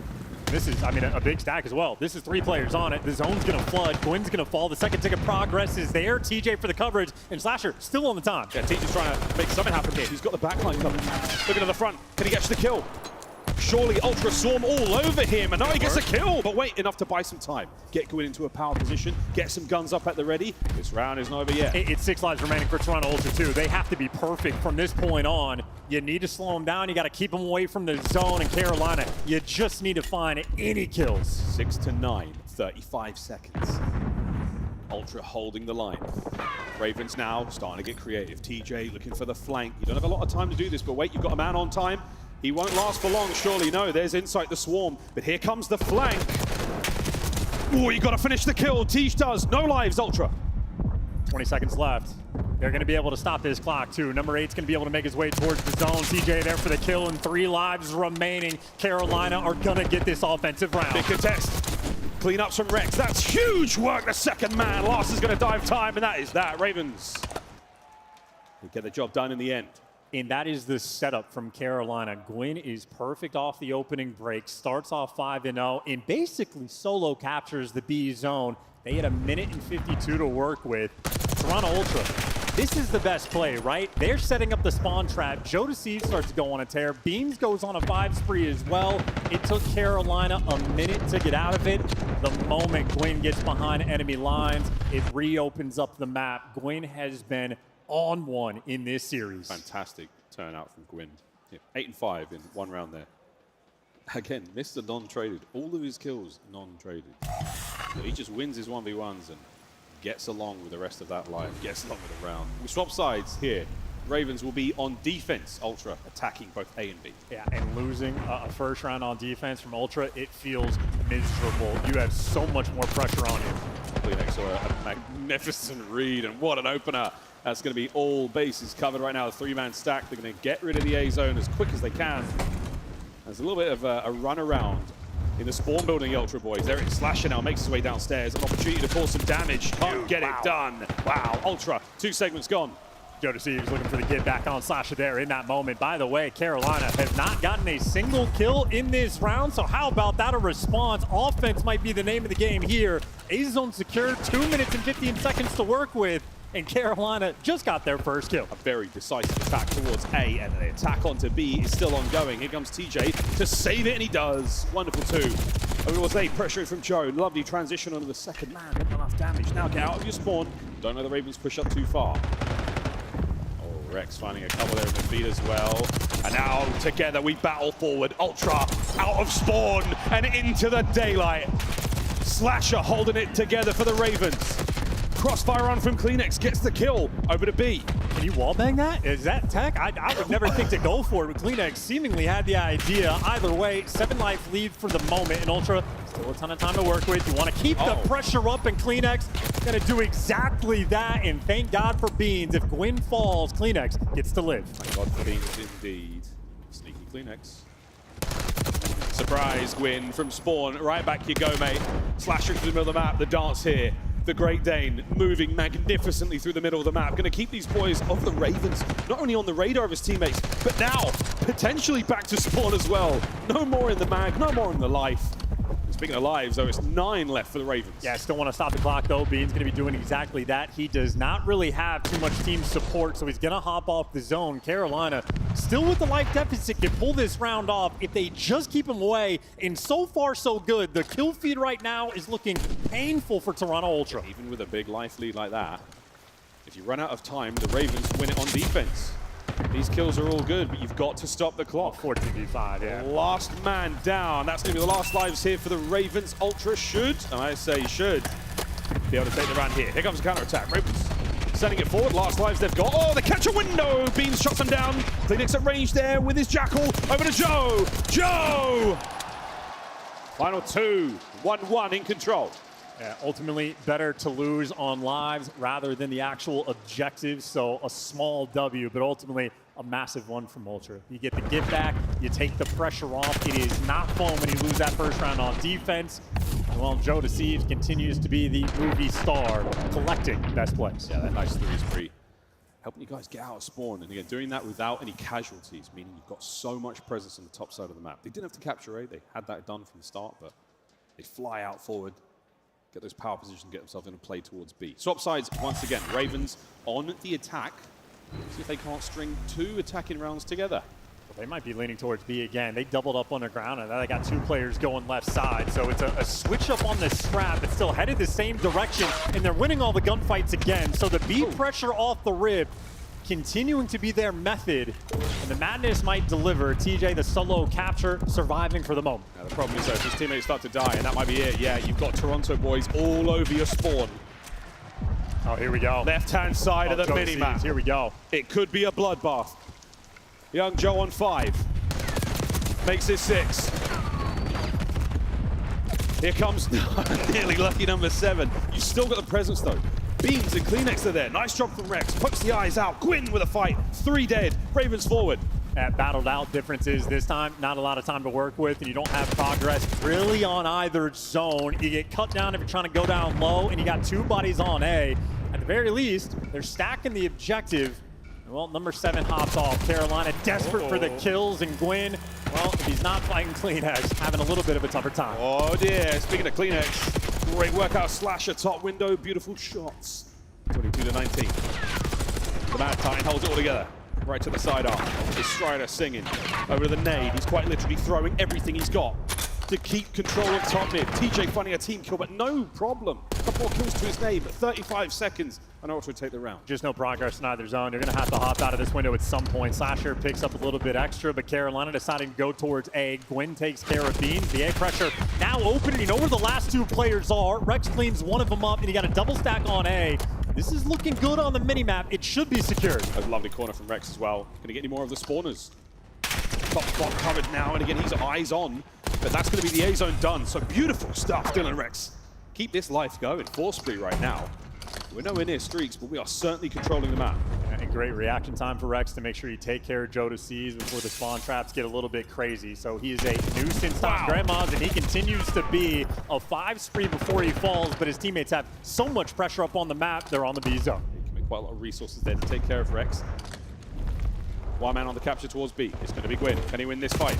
This is, I mean, a big stack as well. This is 3 players on it. The zone's going to flood. Gwyn's going to fall. The second tick of progress is there. TJ for the coverage, and Slasher still on the time. Yeah, TJ's trying to make something happen here. He's got the backline covered. Looking at the front. Can he get the kill? Surely Ultra swarm all over him, and now he gets a kill. But wait, enough to buy some time. Get Gwyn into a power position. Get some guns up at the ready. This round isn't over yet. It's 6 lives remaining for Toronto Ultra too. They have to be perfect from this point on. You need to slow them down. You got to keep them away from the zone. In Carolina, you just need to find any kills. 6-9, 35 seconds. Ultra holding the line. Ravens now starting to get creative. TJ looking for the flank. You don't have a lot of time to do this, but wait, you've got a man on time. He won't last for long, surely. No, there's Insight the swarm, but here comes the flank. Ooh, you got to finish the kill. Tej does. No lives, Ultra. 20 seconds left. They're going to be able to stop this clock, too. Number 8's going to be able to make his way towards the zone. TJ there for the kill, and 3 lives remaining. Carolina are going to get this offensive round. Big contest. Clean up some Rex. That's huge work. The second man. Last is going to dive time, and that is that. Ravens will get the job done in the end. And that is the setup from Carolina. Gwyn is perfect off the opening break, starts off 5-0, and basically solo captures the B zone. They had 1 minute and 52 to work with. Toronto Ultra, this is the best play, right? They're setting up the spawn trap. Joe Deceive starts to go on a tear. Beans goes on a 5 spree as well. It took Carolina 1 minute to get out of it. The moment Gwyn gets behind enemy lines, it reopens up the map. Gwyn has been on one in this series. Fantastic turnout from Gwyn. Yeah, 8 and 5 in 1 round there. Again, Mr. Non-traded. All of his kills non-traded. So he just wins his 1v1s and gets along with the rest of that line, gets along with the round. We swap sides here. Ravens will be on defense, Ultra attacking both A and B. Yeah, and losing a first round on defense from Ultra, it feels miserable. You have so much more pressure on you. CleanX saw a magnificent read, and what an opener. That's going to be all bases covered right now. A 3-man stack. They're going to get rid of the A zone as quick as they can. There's a little bit of a run around in the spawn building, Ultra boys. Eric Slasher now makes his way downstairs. An opportunity to cause some damage. Can't get it done. Wow, Ultra, 2 segments gone. Joe Deceives looking for the get back on Slasher there in that moment. By the way, Carolina has not gotten a single kill in this round, so how about that a response? Offense might be the name of the game here. A zone secure, 2 minutes and 15 seconds to work with. And Carolina just got their first kill. A very decisive attack towards A, and the attack onto B is still ongoing. Here comes TJ to save it, and he does. Wonderful 2. Over was A, pressure from Joe. Lovely transition onto the second man. Not enough damage. Now get out of your spawn. Don't let the Ravens push up too far. Oh, Rex finding a couple there in the feed as well. And now together we battle forward. Ultra out of spawn and into the daylight. Slasher holding it together for the Ravens. Crossfire on from CleanX, gets the kill over to B. Can you wallbang that? Is that tech? I would never think to go for it, but CleanX seemingly had the idea. Either way, 7 life lead for the moment, and Ultra still a ton of time to work with. You want to keep the pressure up, and CleanX going to do exactly that, and thank God for Beans. If Gwyn falls, CleanX gets to live. Thank God for Beans indeed. Sneaky CleanX. Surprise Gwyn from spawn. Right back you go, mate. Slashing through the middle of the map, the dance here. The Great Dane moving magnificently through the middle of the map. Going to keep these boys of the Ravens not only on the radar of his teammates, but now potentially back to spawn as well. No more in the mag, no more in the life. Speaking of lives, though, it's 9 left for the Ravens. Yeah, still want to stop the clock, though. Bean's going to be doing exactly that. He does not really have too much team support, so he's going to hop off the zone. Carolina, still with the life deficit, can pull this round off if they just keep him away. And so far, so good. The kill feed right now is looking painful for Toronto Ultra. Even with a big life lead like that, if you run out of time, the Ravens win it on defense. These kills are all good, but you've got to stop the clock. 14v5, yeah. Last man down. That's going to be the last lives here for the Ravens. Ultra should, and I say should, be able to take the round here. Here comes the counter-attack. Ravens sending it forward. Last lives they've got. Oh, they catch a window. Beans shots them down. CleanX at range there with his Jackal. Over to Joe. Joe! Final 2. 1-1 in control. Yeah, ultimately, better to lose on lives rather than the actual objectives. So a small W, but ultimately a massive one from Ultra. You get the get back, you take the pressure off. It is not fun when you lose that first round on defense. And while Joe Deceives continues to be the movie star, collecting best plays. Yeah, that nice 3 spree. Helping you guys get out of spawn. And again, doing that without any casualties, meaning you've got so much presence on the top side of the map. They didn't have to capture A. They had that done from the start, but they fly out forward. Get those power positions, get themselves in a play towards B. Swap sides once again. Ravens on the attack. See if they can't string 2 attacking rounds together. Well, they might be leaning towards B again. They doubled up on the ground, and now they got 2 players going left side. So it's a switch up on the strap. It's still headed the same direction, and they're winning all the gunfights again. So the B pressure off the rib continuing to be their method, and the madness might deliver. TJ, the solo capture, surviving for the moment. Now, the problem is, though, if his teammates start to die, and that might be it. Yeah, you've got Toronto boys all over your spawn. Oh, here we go. Left-hand side of the mini-map. Here we go. It could be a bloodbath. Young Joe on 5. Makes it 6. Here comes nearly lucky number 7. You still got the presence, though. Beans and Kleenex are there. Nice job from Rex. Pokes the eyes out. Gwyn with a fight. 3 dead. Ravens forward. Battled out differences this time. Not a lot of time to work with, and you don't have progress really on either zone. You get cut down if you're trying to go down low, and you got 2 buddies on A. At the very least, they're stacking the objective. Well, number 7 hops off. Carolina desperate for the kills, and Gwyn, well, if he's not fighting Kleenex, having a little bit of a tougher time. Oh dear, speaking of Kleenex, great workout, Slasher, top window, beautiful shots. 22 to 19. The Mad Titan holds it all together. Right to the sidearm. Is Strider singing over the nade. He's quite literally throwing everything he's got to keep control of top mid. TJ finding a team kill, but no problem. A couple more kills to his name, 35 seconds. And Ultra would take the round. Just no progress in either zone. You're going to have to hop out of this window at some point. Slasher picks up a little bit extra, but Carolina deciding to go towards A. Gwyn takes care of Beans. The A pressure now open, and you know where the last 2 players are. Rex cleans one of them up, and you got a double stack on A. This is looking good on the minimap. It should be secured. A lovely corner from Rex as well. Going to get any more of the spawners. Top spot covered now, and again, he's eyes on. But that's going to be the A zone done. So beautiful stuff, Dylan Rex. Keep this life going. 4 spree right now. We're nowhere near streaks, but we are certainly controlling the map. And great reaction time for Rex to make sure you take care of Joe to C's before the spawn traps get a little bit crazy. So he is a nuisance on grandmas, and he continues to be a 5 spree before he falls, but his teammates have so much pressure up on the map, they're on the B zone. He can make quite a lot of resources there to take care of Rex. 1 man on the capture towards B. It's going to be Gwyn. Can he win this fight?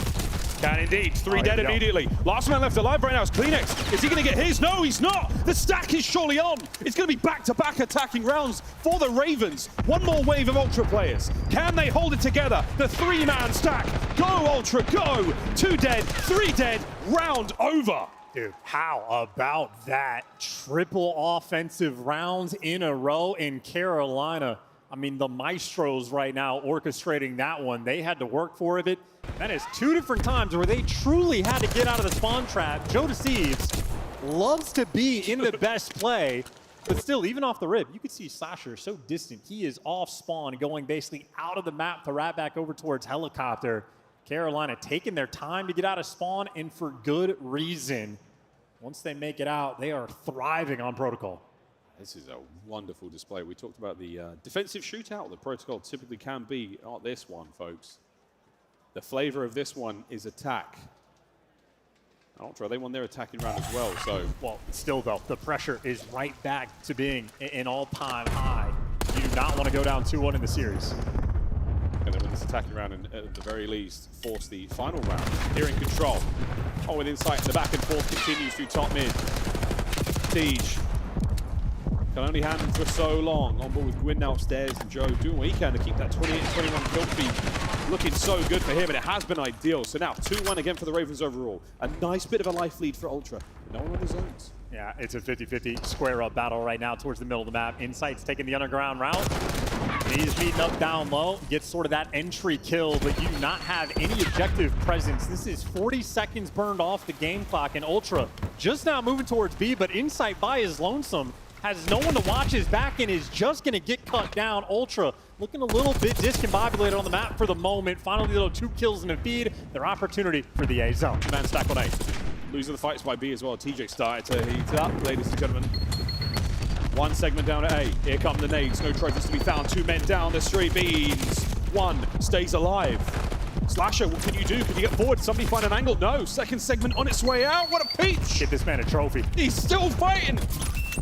Can indeed. 3 dead immediately. Last man left alive right now is Kleenex. Is he going to get his? No, he's not. The stack is surely on. It's going to be back-to-back attacking rounds for the Ravens. 1 more wave of Ultra players. Can they hold it together? The 3-man stack. Go, Ultra, go. 2 dead, 3 dead. Round over. Dude, how about that? Triple offensive rounds in a row in Carolina. I mean, the Maestros right now orchestrating that one. They had to work for it. That is 2 different times where they truly had to get out of the spawn trap. Joe Deceives loves to be in the best play, but still, even off the rip, you can see Slasher so distant. He is off spawn, going basically out of the map to wrap back over towards helicopter. Carolina taking their time to get out of spawn, and for good reason. Once they make it out, they are thriving on protocol. This is a wonderful display. We talked about the defensive shootout that Protocol typically can be. Not this one, folks. The flavor of this one is attack. Ultra, they won their attacking round as well, so... Well, still though, the pressure is right back to being an all-time high. You do not want to go down 2-1 in the series. And then win this attacking round and at the very least force the final round. Here in control. Oh, with insight, the back and forth continues through top mid. Siege. Can only hand him for so long. On board with Gwyn now upstairs, and Joe doing what he can to keep that 28-21 kill feed looking so good for him, and it has been ideal. So now 2-1 again for the Ravens overall. A nice bit of a life lead for Ultra. No one on the zones. Yeah, it's a 50-50 square-up battle right now towards the middle of the map. Insight's taking the underground route. He's meeting up down low, gets sort of that entry kill, but you do not have any objective presence. This is 40 seconds burned off the game clock, and Ultra just now moving towards B, but Insight by his lonesome. Has no one to watch his back and is just going to get cut down. Ultra looking a little bit discombobulated on the map for the moment. Finally, little 2 kills in a feed. Their opportunity for the A zone. Man stack on A. Losing the fights by B as well. TJ started to heat up, ladies and gentlemen. 1 segment down at A. Here come the nades. No trophies to be found. 2 men down the street. Beans. 1 stays alive. Slasher, what can you do? Can you get forward? Somebody find an angle? No. 2nd segment on its way out. What a peach. Get this man a trophy. He's still fighting.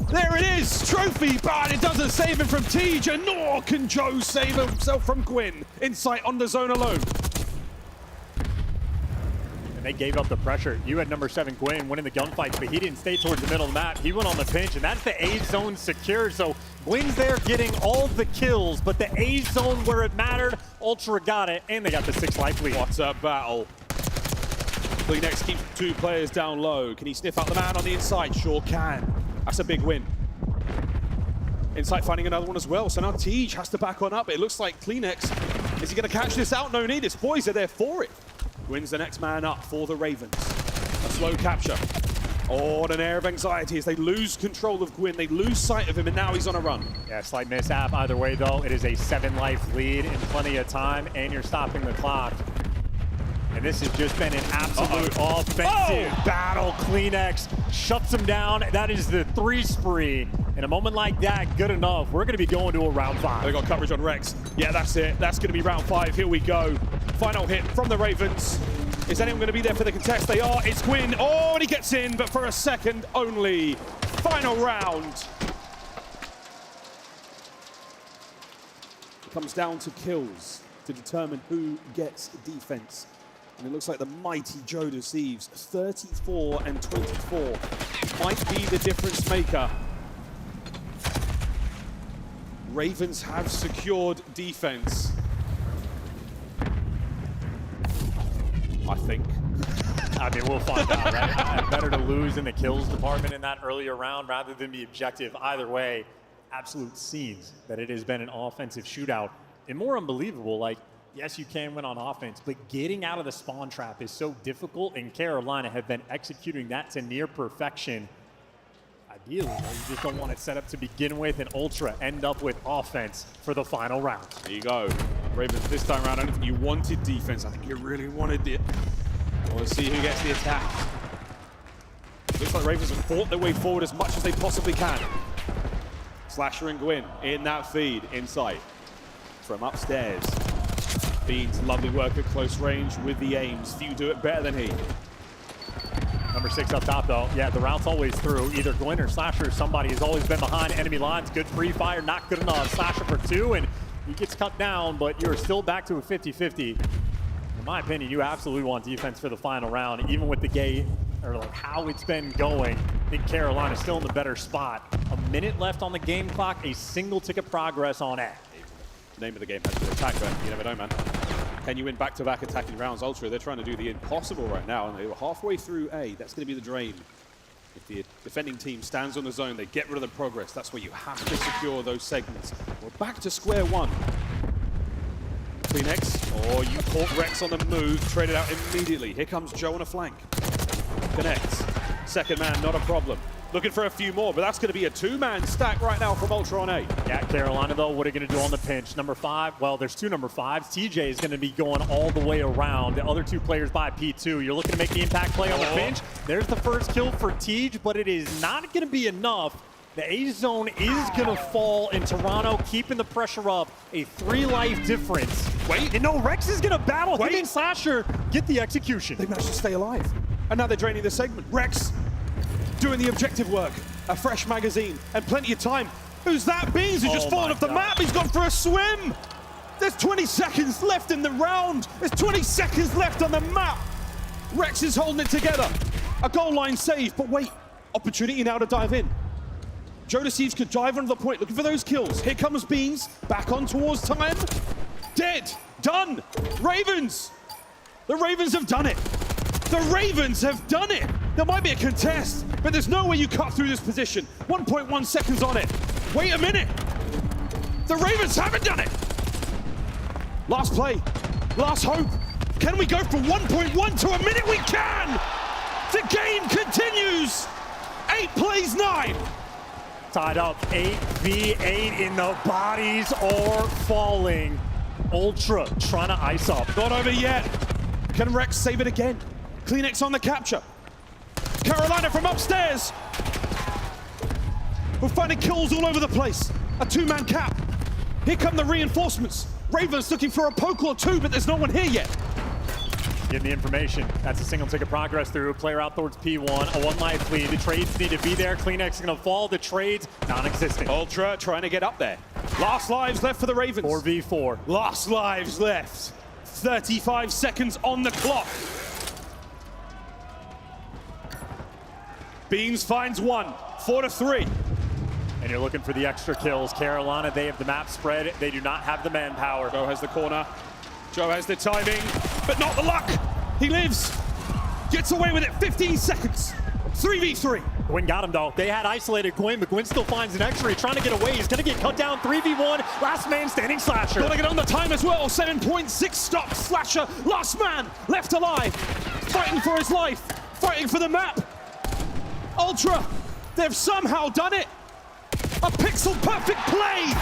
There it is, trophy, but it doesn't save him from TJ, nor can Joe save himself from Gwyn. Insight on the zone alone. And they gave up the pressure. You had number 7 Gwyn winning the gunfight, but he didn't stay towards the middle of the map. He went on the pinch, and that's the A zone secured. So Gwyn's there getting all the kills, but the A zone where it mattered, Ultra got it, and they got the 6 life lead. What a battle. Kleenex keeps 2 players down low. Can he sniff out the man on the inside? Sure can. That's a big win. Insight finding another one as well. So now Tej has to back on up. It looks like Kleenex. Is he going to catch this out? No need. His boys are there for it. Wins the next man up for the Ravens. A slow capture. Oh, an air of anxiety as they lose control of Gwyn. They lose sight of him, and now he's on a run. Yeah, slight mishap. Either way, though, it is a 7 life lead in plenty of time, and you're stopping the clock. And this has just been an absolute offensive battle. Kleenex shuts them down. That is the 3 spree. In a moment like that, good enough. We're going to be going to a round 5. They got coverage on Rex. Yeah, that's it. That's going to be round 5. Here we go. Final hit from the Ravens. Is anyone going to be there for the contest? They are. It's Gwyn. Oh, and he gets in, but for a second only. Final round. It comes down to kills to determine who gets defense. And it looks like the mighty Joe Deceives, 34 and 24, might be the difference maker. Ravens have secured defense. I think. I mean, we'll find out, right? Better to lose in the kills department in that earlier round rather than be objective. Either way, absolute scenes that it has been an offensive shootout. And more unbelievable, like, yes, you can win on offense, but getting out of the spawn trap is so difficult, and Carolina have been executing that to near perfection. Ideally, though, you just don't want it set up to begin with, and Ultra end up with offense for the final round. There you go. Ravens this time around, I don't think you wanted defense. I think you really wanted it. Let's see who gets the attack. Looks like Ravens have fought their way forward as much as they possibly can. Slasher and Gwyn in that feed, inside. From upstairs. Beans, lovely work at close range with the aims. Few do it better than he. Number 6 up top, though. Yeah, the route's always through. Either Gwyn or Slasher, somebody has always been behind enemy lines. Good free fire, not good enough. Slasher for 2, and he gets cut down, but you're still back to a 50-50. In my opinion, you absolutely want defense for the final round, even with the gate, or like how it's been going. I think Carolina's still in the better spot. A minute left on the game clock, a single ticket progress on A. The name of the game has been attack, but you never know, man. Can you win back-to-back attacking rounds? Ultra, they're trying to do the impossible right now, and they were halfway through A. That's going to be the drain. If the defending team stands on the zone, they get rid of the progress. That's where you have to secure those segments. We're back to square one. Kleenex, oh, you caught Rex on the move, traded out immediately. Here comes Joe on a flank. Connects. Second man, not a problem. Looking for a few more, but that's going to be a 2-man stack right now from Ultra on A. Yeah, Carolina, though, what are you going to do on the pinch? Number 5, well, there's 2 number 5s. TJ is going to be going all the way around. The other 2 players by P2. You're looking to make the impact play on the pinch. There's the first kill for Tej, but it is not going to be enough. The A zone is going to fall, and Toronto keeping the pressure up. A 3-life difference. Wait. And no, Rex is going to battle. Him and Slasher get the execution. They managed to stay alive. And now they're draining the segment. Rex doing the objective work. A fresh magazine and plenty of time. Who's that? Beans who's just fallen off the map. He's gone for a swim. There's 20 seconds left in the round. There's 20 seconds left on the map. Rex is holding it together. A goal line save, but wait. Opportunity now to dive in. Joe Deceives could dive onto the point, looking for those kills. Here comes Beans, back on towards time. Dead, done. Ravens. The Ravens have done it. The Ravens have done it. There might be a contest, but there's no way you cut through this position. 1.1 seconds on it. Wait a minute. The Ravens haven't done it. Last play, last hope. Can we go from 1.1 to a minute? We can. The game continues. 8 plays 9. Tied up 8v8 in the bodies are falling. Ultra trying to ice up. Not over yet. Can Rex save it again? Kleenex on the capture. Carolina from upstairs. We're finding kills all over the place. A 2-man cap. Here come the reinforcements. Ravens looking for a poke or 2, but there's no one here yet. Getting the information. That's a single ticket progress through. Player out towards P1. A 1-life lead. The trades need to be there. Kleenex is going to fall. The trades non-existent. Ultra trying to get up there. Last lives left for the Ravens. 4v4. Last lives left. 35 seconds on the clock. Beans finds 1. 4-3. And you're looking for the extra kills. Carolina, they have the map spread. They do not have the manpower. Joe has the corner. Joe has the timing, but not the luck. He lives. Gets away with it. 15 seconds. 3v3. Gwyn got him, though. They had isolated Gwyn, but Gwyn still finds an extra. He's trying to get away. He's going to get cut down. 3v1. Last man standing, Slasher. Got to get on the time as well. 7.6 stops. Slasher, last man, left alive. Fighting for his life. Fighting for the map. Ultra, they've somehow done it. A pixel-perfect play.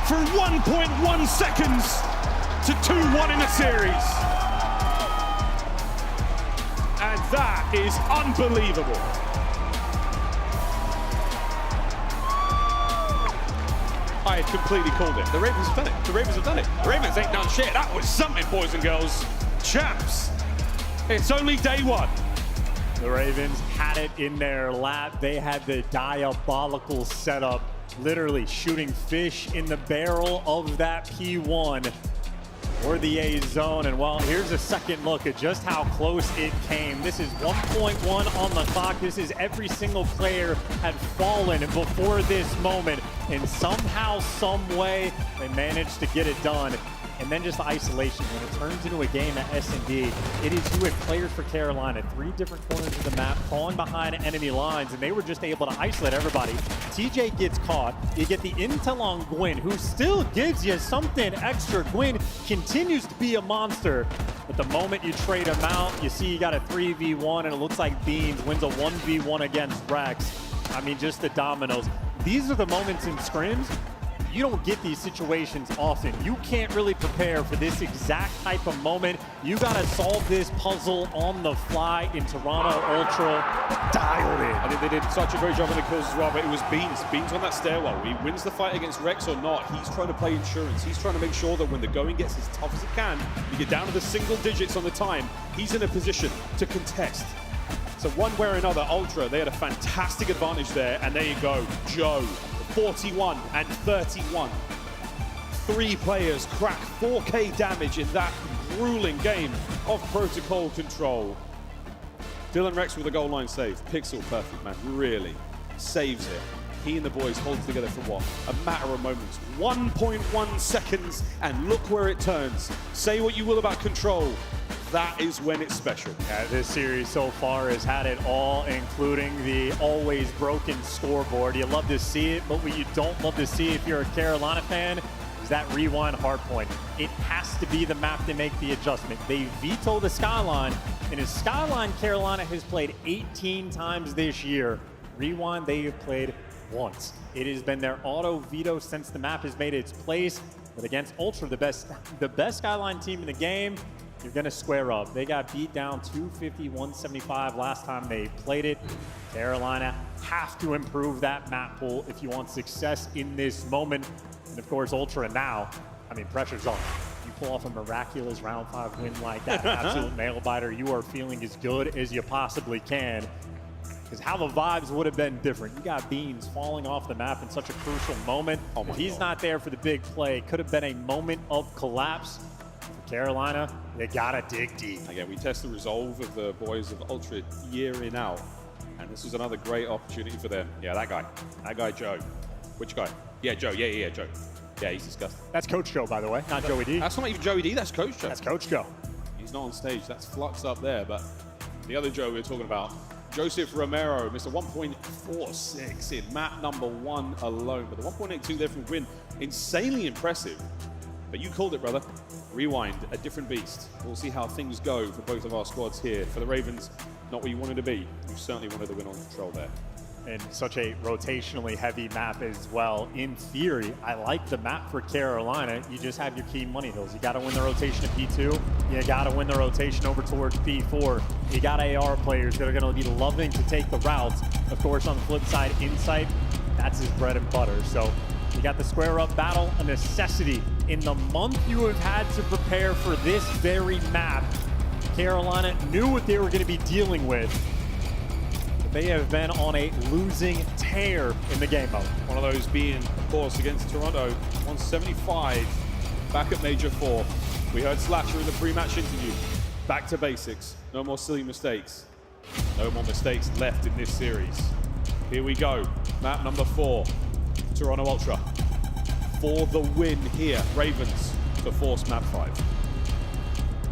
From 1.1 seconds to 2-1. in the series. And that is unbelievable. I had completely called it. The Ravens have done it. The Ravens have done it. The Ravens ain't done shit. That was something, boys and girls. Champs. It's only day one. The Ravens had it in their lap. They had the diabolical setup, literally shooting fish in the barrel of that P1 or the A zone. And well, here's a second look at just how close it came. This is 1.1 on the clock. This is every single player had fallen before this moment. And somehow, some way, they managed to get it done. And then just the isolation, when it turns into a game at S&D, it is you had players for Carolina, 3 different corners of the map, falling behind enemy lines, and they were just able to isolate everybody. TJ gets caught. You get the intel on Gwyn, who still gives you something extra. Gwyn continues to be a monster, but the moment you trade him out, you see you got a 3v1, and it looks like Beans wins a 1v1 against Rex. I mean, just the dominoes. These are the moments in scrims. You don't get these situations often. You can't really prepare for this exact type of moment. You gotta solve this puzzle on the fly in Toronto Ultra. Dialed in. I think they did such a great job on the kills as well, but it was Beans. Beans on that stairwell. He wins the fight against Rex or not. He's trying to play insurance. He's trying to make sure that when the going gets as tough as it can, you get down to the single digits on the time, he's in a position to contest. So one way or another, Ultra, they had a fantastic advantage there, and there you go, Joe. 41 and 31. 3 players crack 4K damage in that grueling game of Protocol Control. Dylan Rex with a goal line save. Pixel perfect, man, really saves it. He and the boys hold it together for what? A matter of moments. 1.1 seconds, and look where it turns. Say what you will about Control. That is when it's special. Yeah, this series so far has had it all, including the always broken scoreboard. You love to see it, but what you don't love to see if you're a Carolina fan is that rewind hardpoint. It has to be the map to make the adjustment. They veto the Skyline, and in Skyline, Carolina has played 18 times this year. Rewind, they have played once. It has been their auto veto since the map has made its place, but against Ultra, the best Skyline team in the game, you're going to square up. They got beat down 250-175 last time they played it. Carolina have to improve that map pool if you want success in this moment. And of course, Ultra now, I mean, pressure's on. You pull off a miraculous round 5 win like that, absolute nail biter, you are feeling as good as you possibly can. Because how the vibes would have been different. You got Beans falling off the map in such a crucial moment. If he's not there for the big play, it could have been a moment of collapse. Carolina, they gotta dig deep. Again, we test the resolve of the boys of Ultra year in out, and this was another great opportunity for them. Yeah, that guy Joe. Which guy? Yeah, Joe. Yeah, Joe. Yeah, he's disgusting. That's Coach Joe, by the way, not Joey D. That's not even Joey D. That's Coach Joe. That's Coach Joe. He's not on stage. That's Flux up there, but the other Joe we're talking about, Joseph Romero, Mr. 1.46 in map number 1 alone, but the 1.82 there from Gwyn, insanely impressive. But you called it, brother. Rewind, a different beast. We'll see how things go for both of our squads here. For the Ravens, not what you wanted to be. You certainly wanted to win on Control there. And such a rotationally heavy map as well. In theory, I like the map for Carolina. You just have your key money hills. You got to win the rotation at P2. You got to win the rotation over towards P4. You got AR players that are going to be loving to take the routes. Of course, on the flip side, Insight, that's his bread and butter. So you got the square up battle, a necessity. In the month you have had to prepare for this very map, Carolina knew what they were going to be dealing with. But they have been on a losing tear in the game mode. One of those being, of course, against Toronto, 175 back at Major 4. We heard Slasher in the pre-match interview. Back to basics. No more silly mistakes. No more mistakes left in this series. Here we go. Map number 4. Toronto Ultra. For the win here. Ravens to force map 5.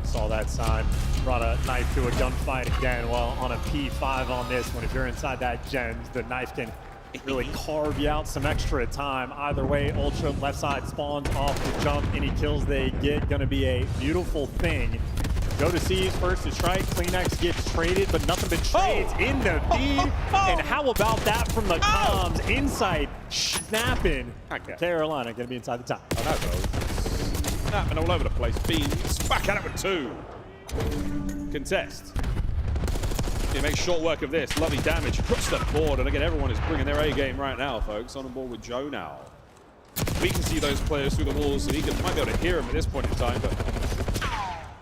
Saw that sign. Brought a knife to a gunfight again. Well, on a P5 on this one, if you're inside that gen, the knife can really carve you out some extra time. Either way, Ultra left side spawns off the jump. Any kills they get, gonna be a beautiful thing. Go to C's first to strike. Kleenex gets traded, but nothing but trades in the feed. And how about that from the comms? Insight snapping. Carolina gonna be inside the top. Oh, no, snapping all over the place. Beans back at it with 2. Contest. He makes short work of this. Lovely damage. Puts the board. And again, everyone is bringing their A game right now, folks. On board with Joe now. We can see those players through the walls, and he might be able to hear them at this point in time, but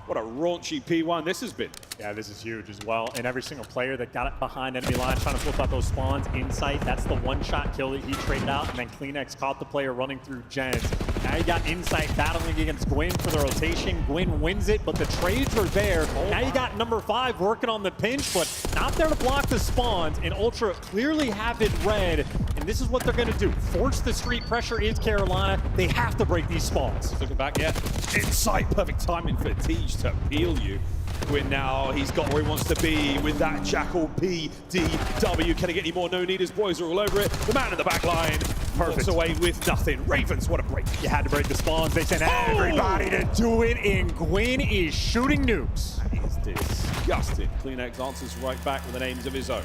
what a raunchy P1 this has been. Yeah, this is huge as well. And every single player that got it behind enemy line, trying to flip out those spawns, Insight, that's the one-shot kill that he traded out. And then Kleenex caught the player running through gens. Now you got Insight battling against Gwyn for the rotation. Gwyn wins it, but the trades are there. Now you got number 5 working on the pinch, but not there to block the spawns. And Ultra clearly have it read. And this is what they're going to do. Force the street pressure is Carolina. They have to break these spawns. Looking back, yeah. Insight, perfect timing for Tej to peel you. Gwyn now, he's got where he wants to be with that Jackal PDW. Can he get any more no-needers? Boys are all over it. The man in the back line walks away with nothing. Ravens, what a break. You had to break the spawns. They sent everybody to do it, and Gwyn is shooting nukes. That is disgusting. Kleenex answers right back with the names of his own.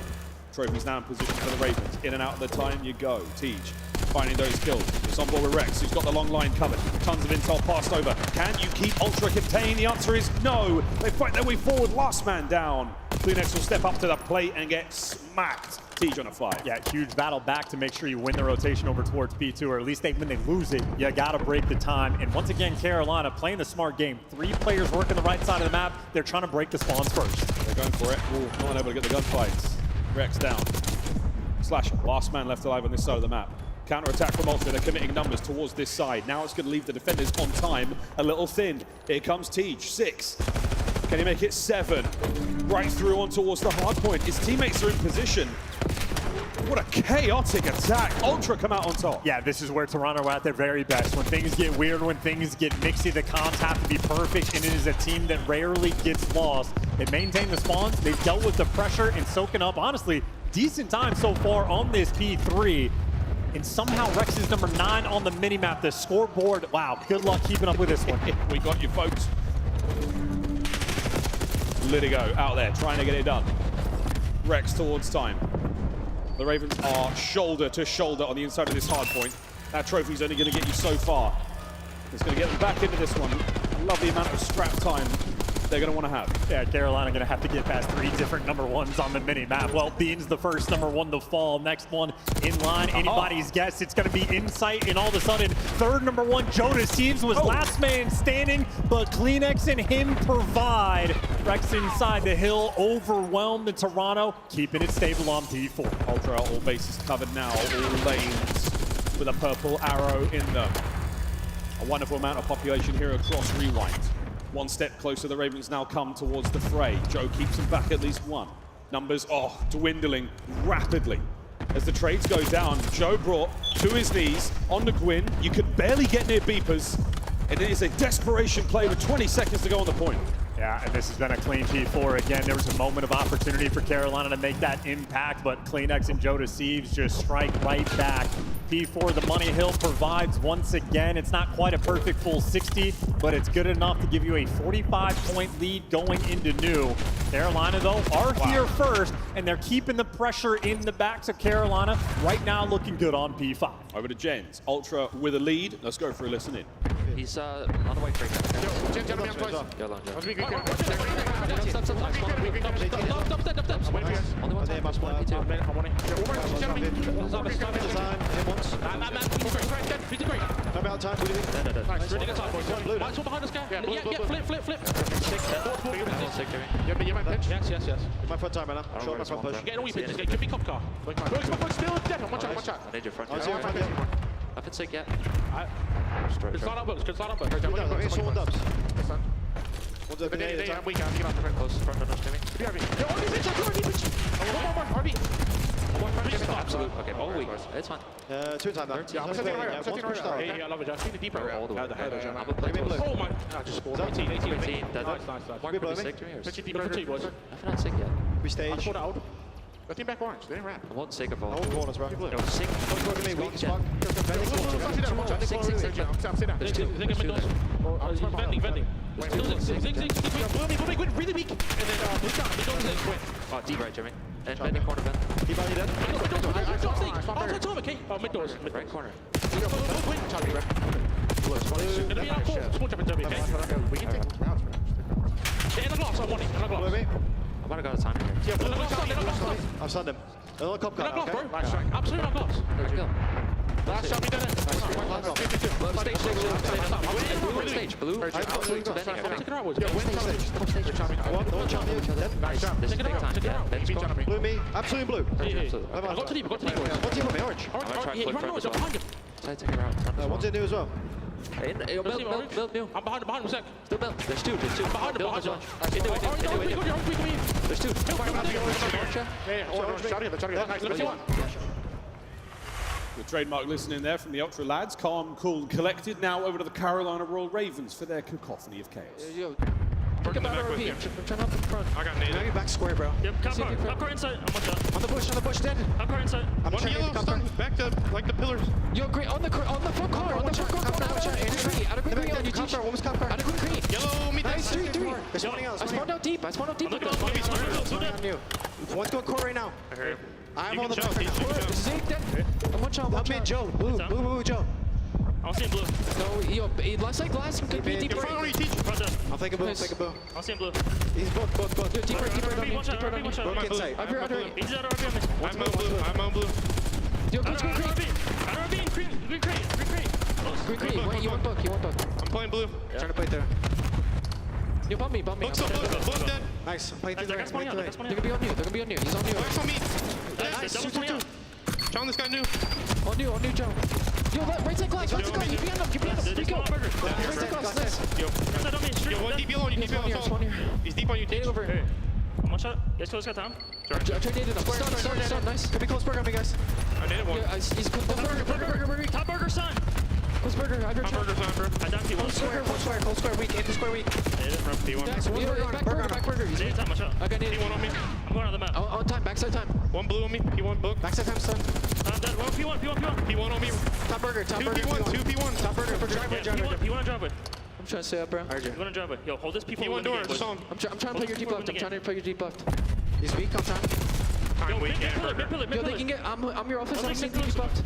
Trophies now in position for the Ravens. In and out of the time you go. Tej finding those kills. It's on board with Rex, who's got the long line covered. Tons of intel passed over. Can you keep Ultra contained? The answer is no. They fight their way forward. Last man down. Kleenex will step up to the plate and get smacked. Tej on a 5. Yeah, huge battle back to make sure you win the rotation over towards P2, or at least when they lose it, you gotta break the time. And once again, Carolina playing the smart game. 3 players working the right side of the map. They're trying to break the spawns first. They're going for it. Ooh, not able to get the gunfights. Rex down. Slasher, last man left alive on this side of the map. Counter-attack from Ultra, they're committing numbers towards this side. Now it's going to leave the defenders on time a little thin. Here comes Tej, 6. Can he make it 7? Right through on towards the hard point. His teammates are in position. What a chaotic attack. Ultra come out on top. Yeah, this is where Toronto are at their very best. When things get weird, when things get mixy, the comms have to be perfect, and it is a team that rarely gets lost. They maintain the spawns, they've dealt with the pressure and soaking up, honestly, decent time so far on this P3. And somehow Rex is number 9 on the minimap. The scoreboard, wow, good luck keeping up with this one. We got you, folks. Litigo out there trying to get it done. Rex towards time. The Ravens are shoulder to shoulder on the inside of this hard point. That trophy's only going to get you so far. It's going to get them back into this one. A lovely amount of scrap time they're going to want to have. Yeah, Carolina going to have to get past 3 different number 1s on the mini-map. Well, Bean's the first number 1 to fall. Next one in line. Anybody's guess. It's going to be Insight, and all of a sudden, 3rd number 1, Joe Deceives, was last man standing, but Kleenex and him provide. Rex inside the hill, overwhelmed in Toronto, keeping it stable on P4. Ultra all bases covered now, all lanes with a purple arrow in them. A wonderful amount of population here across Rewind. One step closer, the Ravens now come towards the fray. Joe keeps them back at least 1. Numbers, dwindling rapidly. As the trades go down, Joe brought to his knees on the Gwyn. You could barely get near beepers, and it is a desperation play with 20 seconds to go on the point. Yeah, and this has been a clean P4. Again, there was a moment of opportunity for Carolina to make that impact, but Kleenex and Joe Deceives just strike right back. P4, the money hill provides once again. It's not quite a perfect full 60, but it's good enough to give you a 45-point lead going into new. Carolina, though, are here first, and they're keeping the pressure in the backs of Carolina. Right now, looking good on P5. Over to Jens. Ultra with a lead. Let's go for a listen in. He's on the way for it. Go long, Joe. Only one time. My front time, man. Short my front push. Get all your pitches. Give me cop car. Watch out. I need your front. I Nothing sick yet. Good start on books. Good start on books. It's all dubs. We can get off the Close front runners coming. Absolute. Okay, all weak. It's fine. 2 time now. Yeah, I'm setting right. I love it. Just see the deeper. All the way. I'm gonna play close. Oh my! I just scored. 18. Nice. Mark pretty sick to me. Pitch deeper for boys. Nothing not sick yet. We stage. Out. Go team back orange. They didn't ramp. I want sick of all. Hold corners, bro. No, sick. Go to me, weak as fuck. There's 2. Vending. Really weak. And then oh, deep right, Jimmy. And bending corner bend. Keep on you dead. Mid doors. Right corner. Gonna be out court. Small jump into me, okay? We can take rounds, man. In the glass, I want it. In the glass. I'm about to go to time here. Yeah, in the glass. I've stunned him. Another cop In the gun, glass, okay? bro. Absolutely in the glass. Last shot, we done it. Stage, blue. Take it out, Take it out. Blue me, absolutely blue. I got to leave, boys. What's he on me? Orange. Yeah, you run over, behind him. What's it do as well? I'm behind him, sec. Still build. There's two. Behind him. There's two. The trademark listening there from the Ultra lads, calm, cool, and collected. Now over to the Carolina Royal Ravens for their cacophony of chaos. Think about RP. I'm trying to help in front. I got nade. Back square, bro. Yep, top car inside. I'm one shot. On the bush, dead. Top car inside. I'm One yellow stun back to like the pillars. Yo, great on the front car. On the front car. Out of green. On your teach. One was cop car. Out of green. Yellow, me Nice, that. 3. There's one else. I spawned out deep. I'm looking Look up. at this. On you. One to a core right now. I heard him. I'm You on the can back jump, right you now. can jump. Zeke dead. I'm one shot. Help me, Joe. Blue, Joe. I'm seeing blue. No, yo, last like last could be deep You're right. finally teaching. Front dead. I'll take a blue, Nice. take a blue. I'm seeing blue. He's both. Yo, deep right on me. One shot, Deep right on RP, me. one shot. Look inside. Up here, under. He's out of RP on me. I'm on blue. I'm on blue. Yo, Out go of green. RP. Out of RP. Green crate. Close. Green. Wait, you want book. I'm playing blue. Trying to play through. Yo, bump me. Look, so blue dead. Nice. Play through They're the spawning out. right. They're spawning They're out. gonna be on you. He's on you. Wax on me. Nice. Double spawning out. Challenge this guy new. On you, Joe. Yo, right side glass. You be on them. They Free spawn go. on burger. Right side glass. Nice. Yo, Inside on me. Street. yo, one Dead. deep yellow. You keep yellow. Spawn here. He's deep on you. Nade over. Hey. One shot. Yes, close. Got time. I tried nading him. Stun. Nice. Could be close burger on me, guys. I did one. Yeah, he's close. Burger. Top burger, son. Close burger. I heard you. Hamburger's on, bro. I down to one. Cold square, weak, into square weak. P1. Nice. Back burger. He's Day time. One shot. I got naded. P1 on me. I'm going on the map. On time. Backside time. One blue on me. P1 book. Backside time stun. I'm dead. One P1. P1 on me. Top burger, Two P1. Top burger, driveway. P1 on driveway. I'm trying to stay up, bro. You want to driveway? Yo, hold this P4. P1 door. Just on. I'm trying to play your deep left. He's weak on time. Time Yo, weak. mid pillar. Yo, they can get. I'm your office. Oh, I'm they seeing can deep left.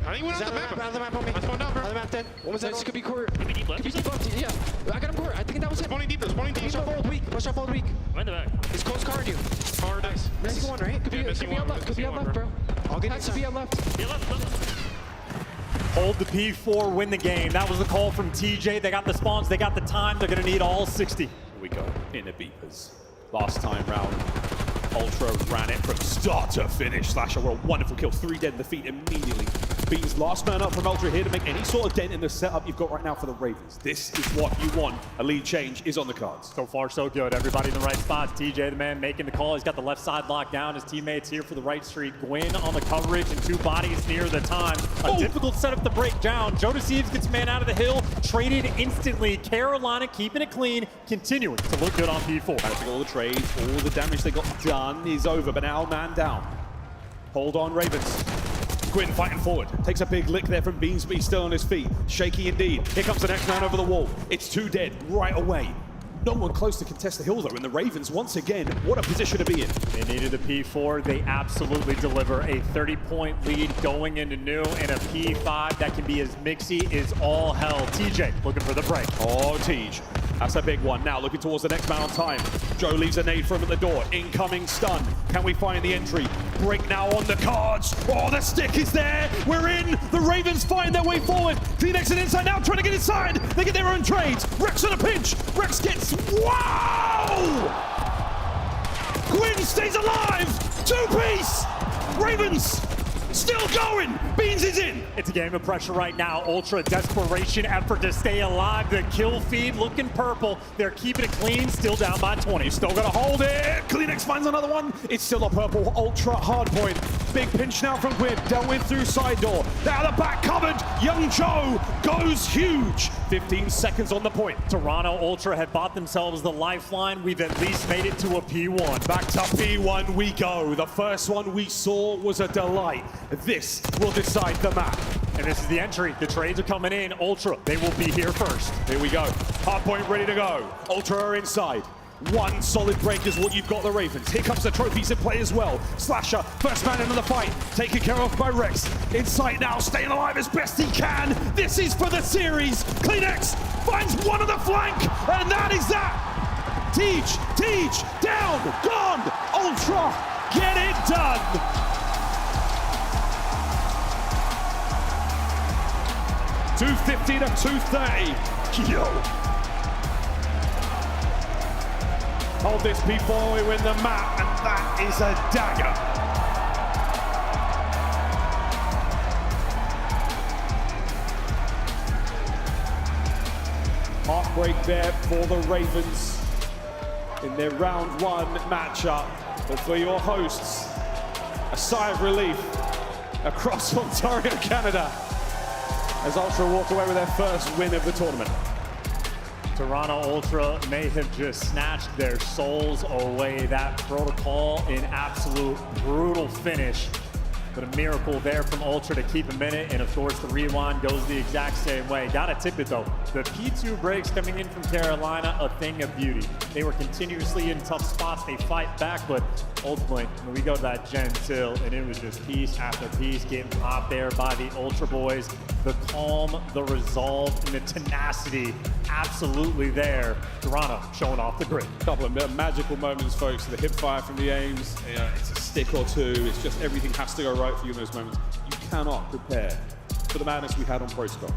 I think he went He's out the out of map. the map on me. I spawned out, bro. Out of the map dead. What was that? This could be court. Could be deep left. Could be deep left. Yeah. I got him court. I think that was it. Spawning deep. Spawning deep. Push off old weak. Push off old weak. I'm in the back. He's close car on you. Hard. Nice. Missing one, right? Could be on left. Could be on left, bro. I'll get Has to be on left. Yeah, left. Hold the P4, win the game. That was the call from TJ. They got the spawns, they got the time. They're going to need all 60. Here we go, inner beepers. Last time round, Ultra ran it from start to finish. Slasher, a wonderful kill. 3 dead in the feet immediately. Beans last man up from Ultra here to make any sort of dent in the setup you've got right now for the Ravens. This is what you want. A lead change is on the cards. So far, so good. Everybody in the right spots. TJ, the man, making the call. He's got the left side locked down. His teammates here for the right street. Gwyn on the coverage and 2 bodies near the time. A difficult setup to break down. Joe Deceives gets man out of the hill. Traded instantly. Carolina keeping it clean. Continuing to look good on P4. I think all the trades, all the damage they got done is over, but now man down. Hold on, Ravens. Gwyn fighting forward. Takes a big lick there from Beans, but he's still on his feet. Shaky indeed. Here comes the next man over the wall. It's 2 dead right away. No one close to contest the hill though, and the Ravens, once again, what a position to be in. They needed a P4. They absolutely deliver a 30-point lead going into new, and a P5 that can be as mixy as all hell. TJ looking for the break. Oh, Tej. That's a big one. Now looking towards the next man on time. Joe leaves a nade for him at the door. Incoming stun. Can we find the entry? Break now on the cards. Oh, the stick is there. We're in. The Ravens find their way forward. Phoenix and inside now trying to get inside. They get their own trades. Rex on a pinch. Rex gets... Wow! Gwyn stays alive. 2-piece. Ravens still going. Beans is in. It's a game of pressure right now. Ultra desperation effort to stay alive. The kill feed looking purple. They're keeping it clean. Still down by 20. Still got to hold it. Kleenex finds another one. It's still a purple Ultra Hardpoint. Big pinch now from Gwyn. Dealt with through side door. Out the back covered. Young Joe goes huge. 15 seconds on the point. Toronto Ultra had bought themselves the lifeline. We've at least made it to a P1. Back to P1 we go. The first one we saw was a delight. This will decide the map. And this is the entry. The trades are coming in. Ultra, they will be here first. Here we go. Hardpoint ready to go. Ultra are inside. One solid break is what you've got the Ravens. Here comes the trophies in play as well. Slasher, first man into the fight, taken care of by Rex. In sight now, staying alive as best he can. This is for the series. Kleenex finds one on the flank, and that is that. Teach, down, gone. Ultra, get it done. $250 to $230. Yo. Hold this before we win the map, and that is a dagger. Heartbreak there for the Ravens in their round one matchup. But for your hosts, a sigh of relief across Ontario, Canada, as Ultra walk away with their first win of the tournament. Toronto Ultra may have just snatched their souls away. That protocol in absolute brutal finish. But a miracle there from Ultra to keep a minute. And of course, the rewind goes the exact same way. Gotta tip it though. The P2 breaks coming in from Carolina, a thing of beauty. They were continuously in tough spots. They fight back, but ultimately, when we go to that Gen Till, and it was just piece after piece getting popped there by the Ultra boys. The calm, the resolve, and the tenacity absolutely there. Toronto showing off the grid. Couple of magical moments, folks. The hip fire from the aims. You know, it's a stick or two. It's just everything has to go right for you in those moments. You cannot prepare for the madness we had on Pro Scott.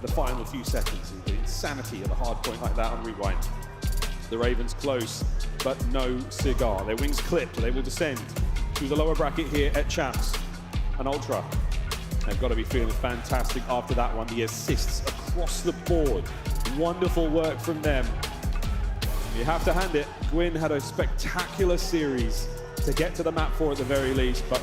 The final few seconds, the insanity of a hard point like that on rewind. The Ravens close, but no cigar. Their wings clip, but they will descend to the lower bracket here at Champs. And Ultra, they've got to be feeling fantastic after that one. The assists across the board. Wonderful work from them. You have to hand it. Gwyn had a spectacular series to get to the map 4 at the very least, but